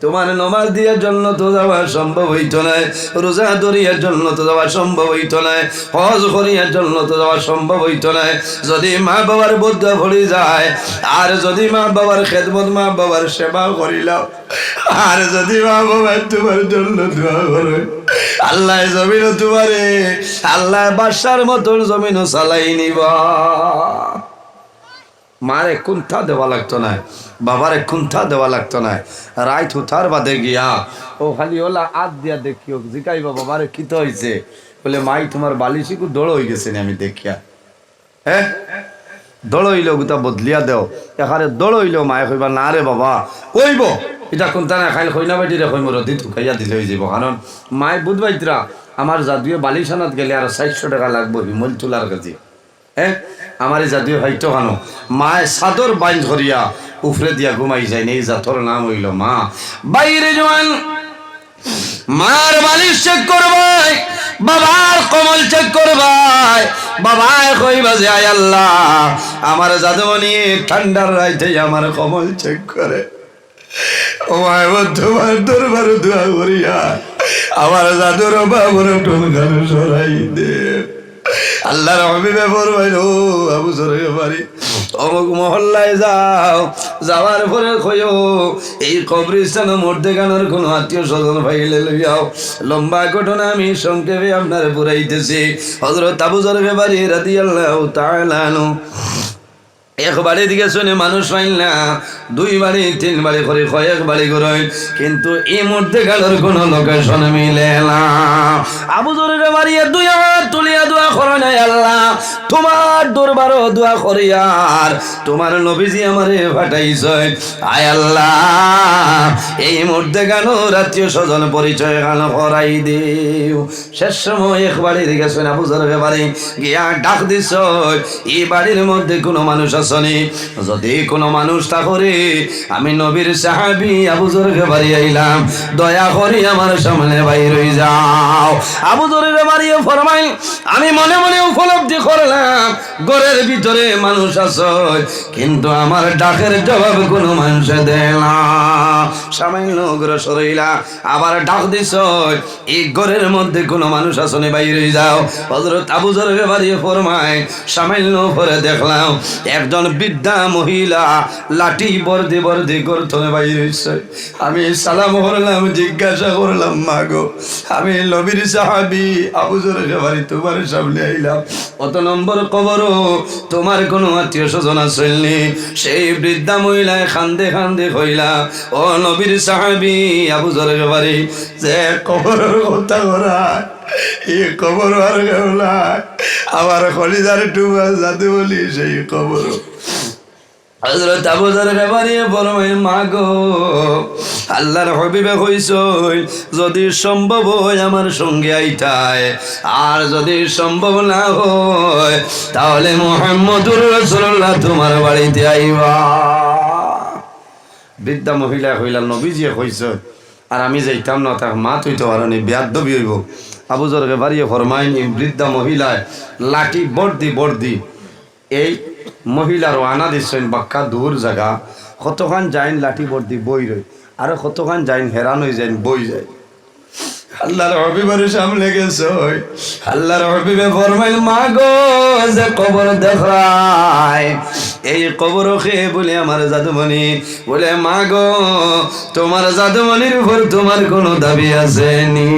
তোমার নমাজ দিয়ার জন্য তো যাওয়া সম্ভব হইত নাই, রোজা ধরিয়ার জন্য তো যাওয়া সম্ভব হইত নাই, হজ করিয়ার জন্য তো যাওয়া সম্ভব হইত নাই। যদি মা বাবার বদয়া ভরে যায়, আর যদি মা বাবার খেদমত মা বাবার সেবা করিলাম, আর যদি মা বাবার তোমার জন্য দোয়া করে আল্লাহ জমিনও তোমারে আল্লাহ বাদশার মতন জমিনও চালাই নিবা। মারে কুন্থা দেওয়া লাগতো না, বাবারে কুন্থা দেওয়া লাগতো না, রাইত হুথার বাদে গিয়া ও খালি ওলা আদ দিয়া দেখিও জিকাইবা বাবারে কি তো হয়েছে, বলে মাই তোমার বালিশিকু দৌড় হয়ে গেছে আমি দেখিয়া, হ্যাঁ দৌড় হইল গোটা বদলিয়া দেও, এখানে দৌড় হইলেও মায়ে কইবা না রে বাবা কইব এটা কোনটা না খাইল কইনা বাটি রে কইম রদি ঢুকাইয়া দিলে হয়ে যাব, কারণ মায়ে বুধবাইতরা আমার জাদুয়ে বালিশানাত গেলে আর 400 টাকা লাগবো হিমল তোলার কাজে, হ্যাঁ আমার এই জাতীয় হয়তো কেন মায় চাদর বাইন ধরিয়া উফরে দিয়া ঘুমাই যায়, এই জাতর নাম হইল মা। বাইরে জোয়ান মার বালিশ চেক করবাই, বাবার কমল চেক করবাই, বাবায় কইবা যে আয় আল্লাহ আমার জাদুমণি ঠান্ডার রাইতে আমার কমল চেক করে, ও মায় তোমার দরবার দোয়া করিয়া আমার জাদুর বাবুর টনগান সরাই দে। আল্লাহর হাবিবে ফরমাইল ও আবু যর গফারি অমুক মহল্লায় যাও, যাওয়ার পরে কইও এই কবরস্থান মর্দেগানোর কোনো আত্মীয় স্বজন ভাইলে লইয়াও। লম্বা ঘটনা আমি সংক্ষেপে আপনার পুরাইতেছি। হযরত আবু যর গফারি রাদিয়াল্লাহু তাআলা আনহু এক বাড়ি দিকে শুনে মানুষ পাইল না, 2 বাড়ি 3 বাড়ি করে কয়েক বাড়ি করে, কিন্তু এই মধ্যে গেলোর কোন লোকেশন মিলে না। আবু যর গফারি 2 হাত তুলিয়া দোয়া করে নাই, আল্লাহ তোমার দরবারও দোয়া করি আর তোমার নবীজি আমারে পাঠাইছে, আয় আল্লাহ এই মধ্যে গানো আত্মীয় স্বজন পরিচয় গানো করাই দিও। শেষ সময় এক বাড়ি দিকে শুনে আবু যর গফারি গিয়া ডাক দিছ, এই বাড়ির মধ্যে কোনো মানুষ আসনি, যদি কোনো মানুষ তা করে আমি নবীর সাহাবী আবু যর গফারি আইলাম, দয়া করে আমার সামনে বাইর হই যাও। আবু যর গফারি ফরমাইল আমি মনে মনে উপলব্ধি করলাম ঘরের ভিতরে মানুষ আছে, কিন্তু আমার ডাকের জবাব কোনো মানুষ দেয় না। সামান্য অগ্রসর হইলা আবার ডাক দিছ, এই ঘরের মধ্যে কোনো মানুষ আসনে বাইরে যাও। হযরত আবু যর গফারি ফরমায় সামান্য পরে দেখলাম একজন বৃদ্ধা মহিলা লাঠি বর্দি বর্দি গর্তনে বাইরে হইছে। আমি সালাম করলাম, জিজ্ঞাসা করলাম মা গো আমি নবীর সাহাবী আবু যর গফারি তোমার সামনে আইলাম, কত নম্বর কবর তোমার কোনো আত্মীয় স্বজন আসেননি? সেই বৃদ্ধা মহিলায় খান্দে খান্দে কইলা ও নবীর সাহাবী আবু যর গফারি যে কবরের কথা করা এই কবর আর কেউ না, আমার কলিজার টুবা জাদু বলি সেই কবর। হযরত আবু যর গফারি ফরমায় মা গো আল্লাহর হাবিবে কইছই যদি সম্ভব হয় আমার সঙ্গে আইতায়, আর যদি সম্ভব না হয় তাহলে মুহাম্মদুর রাসূলুল্লাহ তোমার বাড়িতে আইবা। বৃদ্ধা মহিলা হইলা নবীজিয়ে কইছে আর আমি যাইতাম না, তার মা তুই তো আরনি বেয়াদবি হইব। আবু জরকে বাড়িয়ে ফরমাইন বৃদ্ধা মহিলায় লাঠি বর্দি এই মহিলার আনা দিচ্ছেন বাক্কা দূর জায়গা, কতখান যাইন লাঠি বর্দি বই রই, আর কতখান যাইন হেরান হয়ে যাইন বই যায়। আল্লাহর হাবিবের সামনে গেছে, আল্লাহর হাবিবে ফরমাইল মা গো যে কবর দেখায় এই কবর খেয়ে বলে আমার জাদুমণি বলে মা গো তোমার জাদুমণির উপর তোমার কোনো দাবি আছে নি?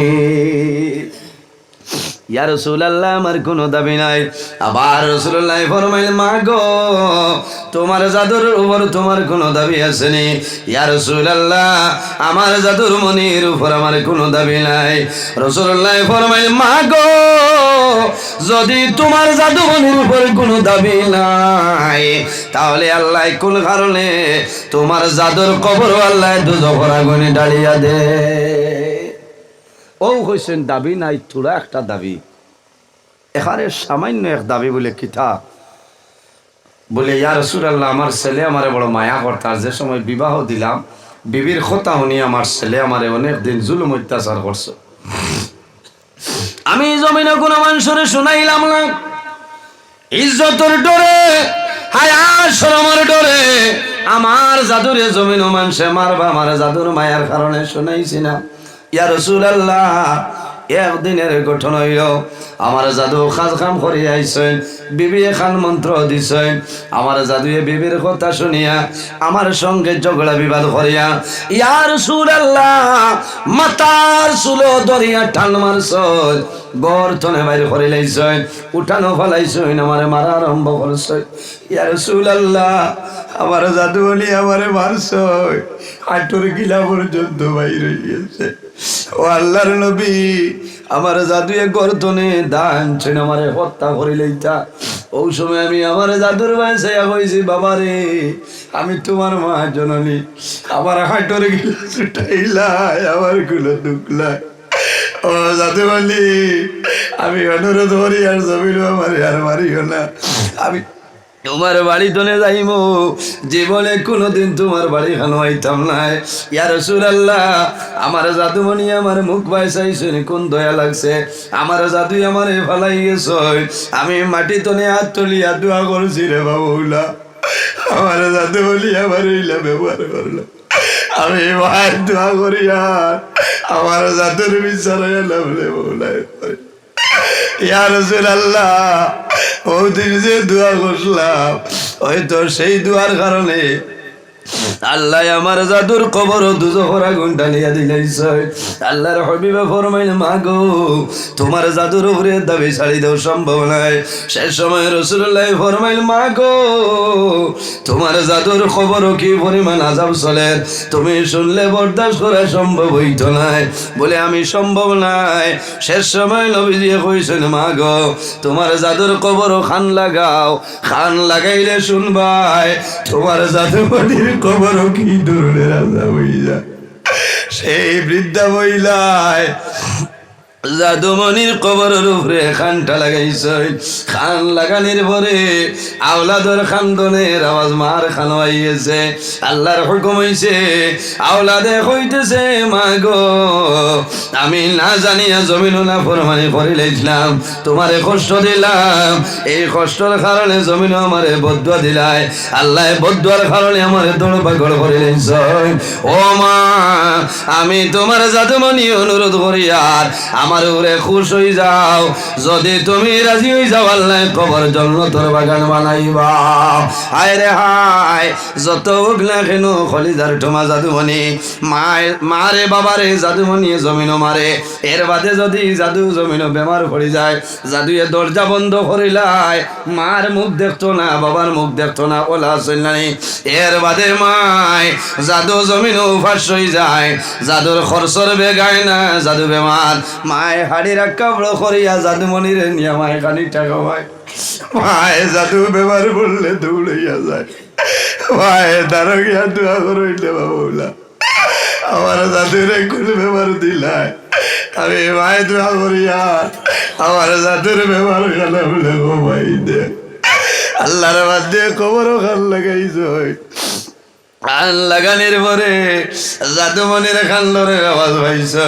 ইয়া রাসূলুল্লাহ আমার কোনো দাবি নাই। আবার রাসূলুল্লাহ ফরমাইল মা গো তোমার জাদুর উপর তোমার কোনো দাবি আছে নি? ইয়া রাসূলুল্লাহ আমার জাদুর মনির উপর আমার কোনো দাবি নাই। রাসূলুল্লাহ ফরমাইল মা গো যদি তোমার জাদু মনির উপর কোনো দাবি নাই তাহলে আল্লাহ কোন কারণে তোমার জাদুর কবর আল্লাহ দুজখের আগুনে ডালিয়া দে। ও কইছেন দাবি নাই, থোড়া একটা দাবি, এখানে সামান্য এক দাবি বলে কিতা বলে ইয়া রাসূলুল্লাহ আমার ছেলে আমারে বড় মায়া করতার, যে সময় বিবাহ দিলাম বিবির কথা শুনি আমার ছেলে আমারে অনেক দিন জুলুম অত্যাচার করছে। আমি জমিনে কোনো মানুষের শুনাইলাম না, ইজ্জতের ডরে হায়াত শরমের ডরে আমার জাদুরে জমিন মানুষে মারবা, আমার জাদুর মায়ার কারণে শুনাইছি না। ইয়া রাসূলুল্লাহ একদিনের গঠন হইল আমার জাদু খাজ কাম করি আইছেন, বিবি খান মন্ত্র দিছেন, আমার জাদুয়ে বিবির কথা শুনিয়া আমার সঙ্গে ঝগড়া বিবাদ করিয়া ইয়া রাসূলুল্লাহ মাতার চুলো দরিয়া টান মারছেন, গর্তনে বাইরে করে লাইছেন, উঠানো ফলাইছেন, আমার মারা আরম্ভ করছেন। ইয়া রাসূলুল্লাহ আমার জাদু বলি আমারে মারছে, হাঁটুর গিলা পর্যন্ত বাইরে গিয়েছে। ও আল্লাহর নবী আমার জাদুয়ে গর্তনে দানছেন আমারে হত্যা করিলেইতা। ওই সময় আমি আমার জাদুর বয়সে কইছি বাবা রে আমি তোমার মা জননী, আমার হাঁটুর গিলা ছুটাইলাই, আমার গুলো দুখলাই। ও জাদু বলি আমি অনুরোধ করি আর জমিল আমার আর মারিও না, আমি তোমার বাড়ি তলে যাইব, জীবনে কোনোদিন তোমার বাড়ি খানো আইতাম নাই। ইয়া রাসূলুল্লাহ আমার জাদুমণি আমার মুখ বাইসাইছেন, কোন দয়া লাগছে, আমার জাদুই আমারে ফালাই গেছে, আমি মাটি তলে হাত তুলিয়া দোয়া করছি রে বাবুলা, আমার জাদু বলি আমার এইলা ব্যবহার করলো, আমি মায়ের দোয়া করি আর আমার জাদুর বিচার এলাম রে বাবুলায়। ইয়া রাসূলুল্লাহ ওদিন যে দোয়া করলাম হয়তো সেই দোয়ার কারণে আল্লাহ আমার জাদুর কবর দুজখের আগুন ঢালিয়া দিলাইছে। আল্লাহর হাবিবে ফরমাইল মা গো তোমার জাদুর উপরে দাবি ছাড়ি দেওয়া সম্ভব নাই। সেই সময় রাসূলুল্লাহ ফরমাইল মা গো তোমার জাদুর খবর কি পরিমাণ আযাব চলে তুমি শুনলে বরদাস্ত করা সম্ভব হইত নাই, বলে আমি সম্ভব নাই। শেষ সময় নবীজি কইছেন মা গো তোমার জাদুর কবর খান লাগাও, খান লাগাইলে শুনবাই তোমার জাদু বডির কবর কি ধরনের আযাব হইয়া। সেই বৃদ্ধা মহিলায় জাদুমণির কবরের উপরে খানটা লাগাইছে, খান লাগানির পরে আওলাদের খান্দনের আওয়াজ মার খান হইয়েছে। আল্লাহর হুকুম হইছে আওলাদে কইতেছে মা গো আমি না জানিয়া জমিন না ফরমানি করিলাম, তোমারে কষ্ট দিলাম, এই কষ্টের কারণে জমিন আমারে বদুয়া দিলাই, আল্লাহ বদুয়ার কারণে আমারে দৌড় পাগল করিলাইছে। ও মা আমি তোমার জাদুমণি অনুরোধ করি আর আমার উপরে খুশ হয়ে যাও, যদি তুমি রাজি হয়ে যাও আল্লাহ কবর জান্নাতের বাগান বানাইবা। হায় রে হায় যত হোক না কেন খলিদার ঠোমা জাদুমণি মারে বাবারে জাদুমণি জমিন মারে, এর বাদে যদি জাদু জমিন বেমার পড়ে যায় জাদুয়ে দরজা বন্ধ করিলাই, মার মুখ দেখতো না বাবার মুখ দেখতো না ওলা আসল নাই, এর বাদে মায় জাদু জমিন ফাঁস হয়ে যায়, জাদুর খরচর বেগায় না, জাদু বেমার মায় হাড়ি রাখা বড় করিয়া জাদুমণিরে নিয়ে মায় খানি টাকা পায়, মায় জাদু বেমার বললে দৌড়াইয়া যায়, মায় দাঁড়িয়া দোয়া করইলে বাবুলা আমার জাদুরে কোন বেমার দিলাই, আমি মায় দোয়া করিয়া আমার জাদুর বেমার গেলে বলে ঘুমাই দে। আল্লাহর বাদ দিয়ে কবরও খান লাগাইছ আন লাগানোর পরে জাদুমণির খান্ডরের আওয়াজ পাইছে,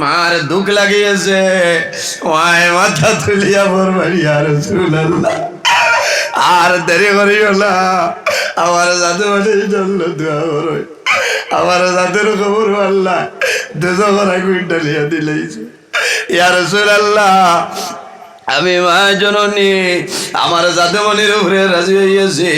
মার দুঃখ লাগিয়েছে, ওয়াই মাথা তুলিয়া পড়বাড়ি আর রাসূলুল্লাহ আর দেরি করিও না, আমার জাদুমণির জন্য দোয়া করো, আমার জাদুর খবর আল্লাহ দুজোরা কুইন্টালিয়া দিলেইছে। ইয়া রাসূলুল্লাহ, আমি মা জননী আমার জাদুমণির উপরে রাজি হইয়াছি,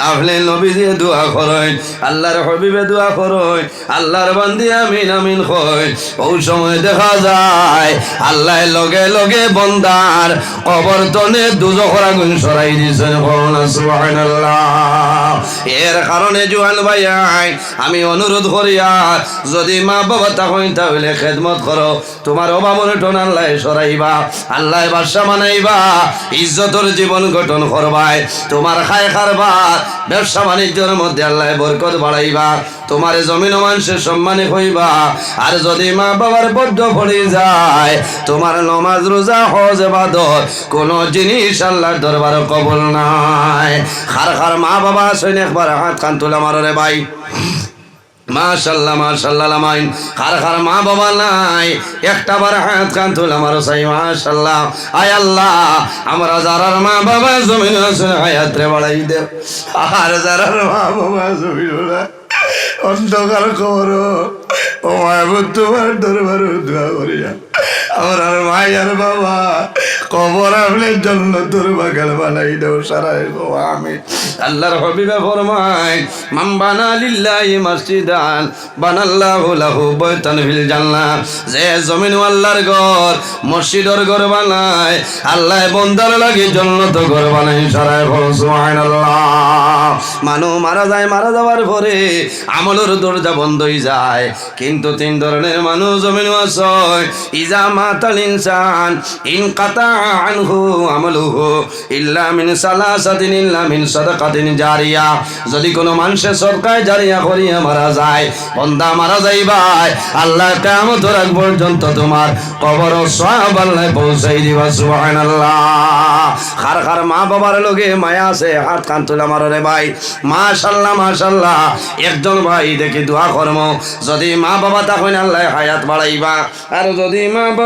আপনি নবী দিয়ে দোয়া করেন, আল্লাহর হবিবে দোয়া করেন, আল্লাহর বান্দি আমিন আমিন কই। ওই সময় দেখা যায় আল্লাহ লগে লগে বন্দার কবর তনে দুজখের আগুন সরাই দিয়েছেন, বলুন সুবহানাল্লাহ। এর কারণে জুয়ান ভাই আমি অনুরোধ করিয়া, যদি মা বাবা তখন তাহলে খেদমত করো, তোমার অভাবন টন আল্লাহ সরাইবা, আল্লাহ বাদশা বানাইবা, ইজ্জতর জীবন গঠন করবাই, তোমার খায় খারবার ব্যবসা বাণিজ্যের মধ্যে আল্লাহ বরকত বাড়াইবা, তোমার জমিন মানুষের সম্মানে হইবা। আর যদি মা বাবার বদ্ধ পড়ে যায়, তোমার নমাজ রোজা হজ ইবাদত কোন জিনিস আল্লাহর দরবারে কবুল নাই। খার খার মা বাবা আছেন, একবার হাত কান তুলে মারো রে ভাই, মাশাআল্লাহ মাশাআল্লাহ লামাইন। কার কার মা বাবা নাই, একটা বার হাত কান তুলে মারো চাই, মাশাআল্লাহ। আয় আল্লাহ, আমরা যারার মা বাবা জমিন আছে হায়াত রে বাড়াই দে, আর যারার মা বাবা জমিন অন্ধকার খবর, ও মাহবুব তোমার দরবারে দোয়া করিয়া আমার আর ভাই আর বাবা কবর আপনার জন্য তোর বাগান বানাই দেও সারাই গো আমি। আল্লাহর হাবিবে ফরমায়, মান বানা লিল্লাহি মসজিদান বানাল্লাহু লাহু বাইতান ফিল জান্নাহ, যে জমিন আল্লাহর ঘর মসজিদের ঘর বানায়, আল্লাহ বান্দার লাগি জান্নাত ঘর বানাই সারাই বল সুবহানাল্লাহ। মানুষ মারা যায়, মারা যাওয়ার পরে আমলের দরজা বন্ধ হয়ে যায়, কিন্তু তিন ধরনের মানুষ জমিন আছে, ইজা মাতাল ইনসান ইনকাতা আনহু আমলুহু ইল্লা মিন সালাসাতিন ইল্লা মিন সাদাকাতিন জারিয়া, যদি কোনো মানুষের সদকায়ে জারিয়া করিয়া মারা যায়, বান্দা মারা যায় ভাই, আল্লাহ কিয়ামতের আগ পর্যন্ত তোমার কবর সওয়াব আল্লাহ পৌঁছাই দিবা সুবহানাল্লাহ। খার খার মা বাবার লগে মায়া আছে, হাত কান তুলে মারো রে ভাই, মাশাআল্লাহ মাশাআল্লাহ। একজন ভাই দেখি দোয়া কর্ম, যদি মা বাবা তখন আল্লাহ হায়াত বাড়াইবা, আর যদি মা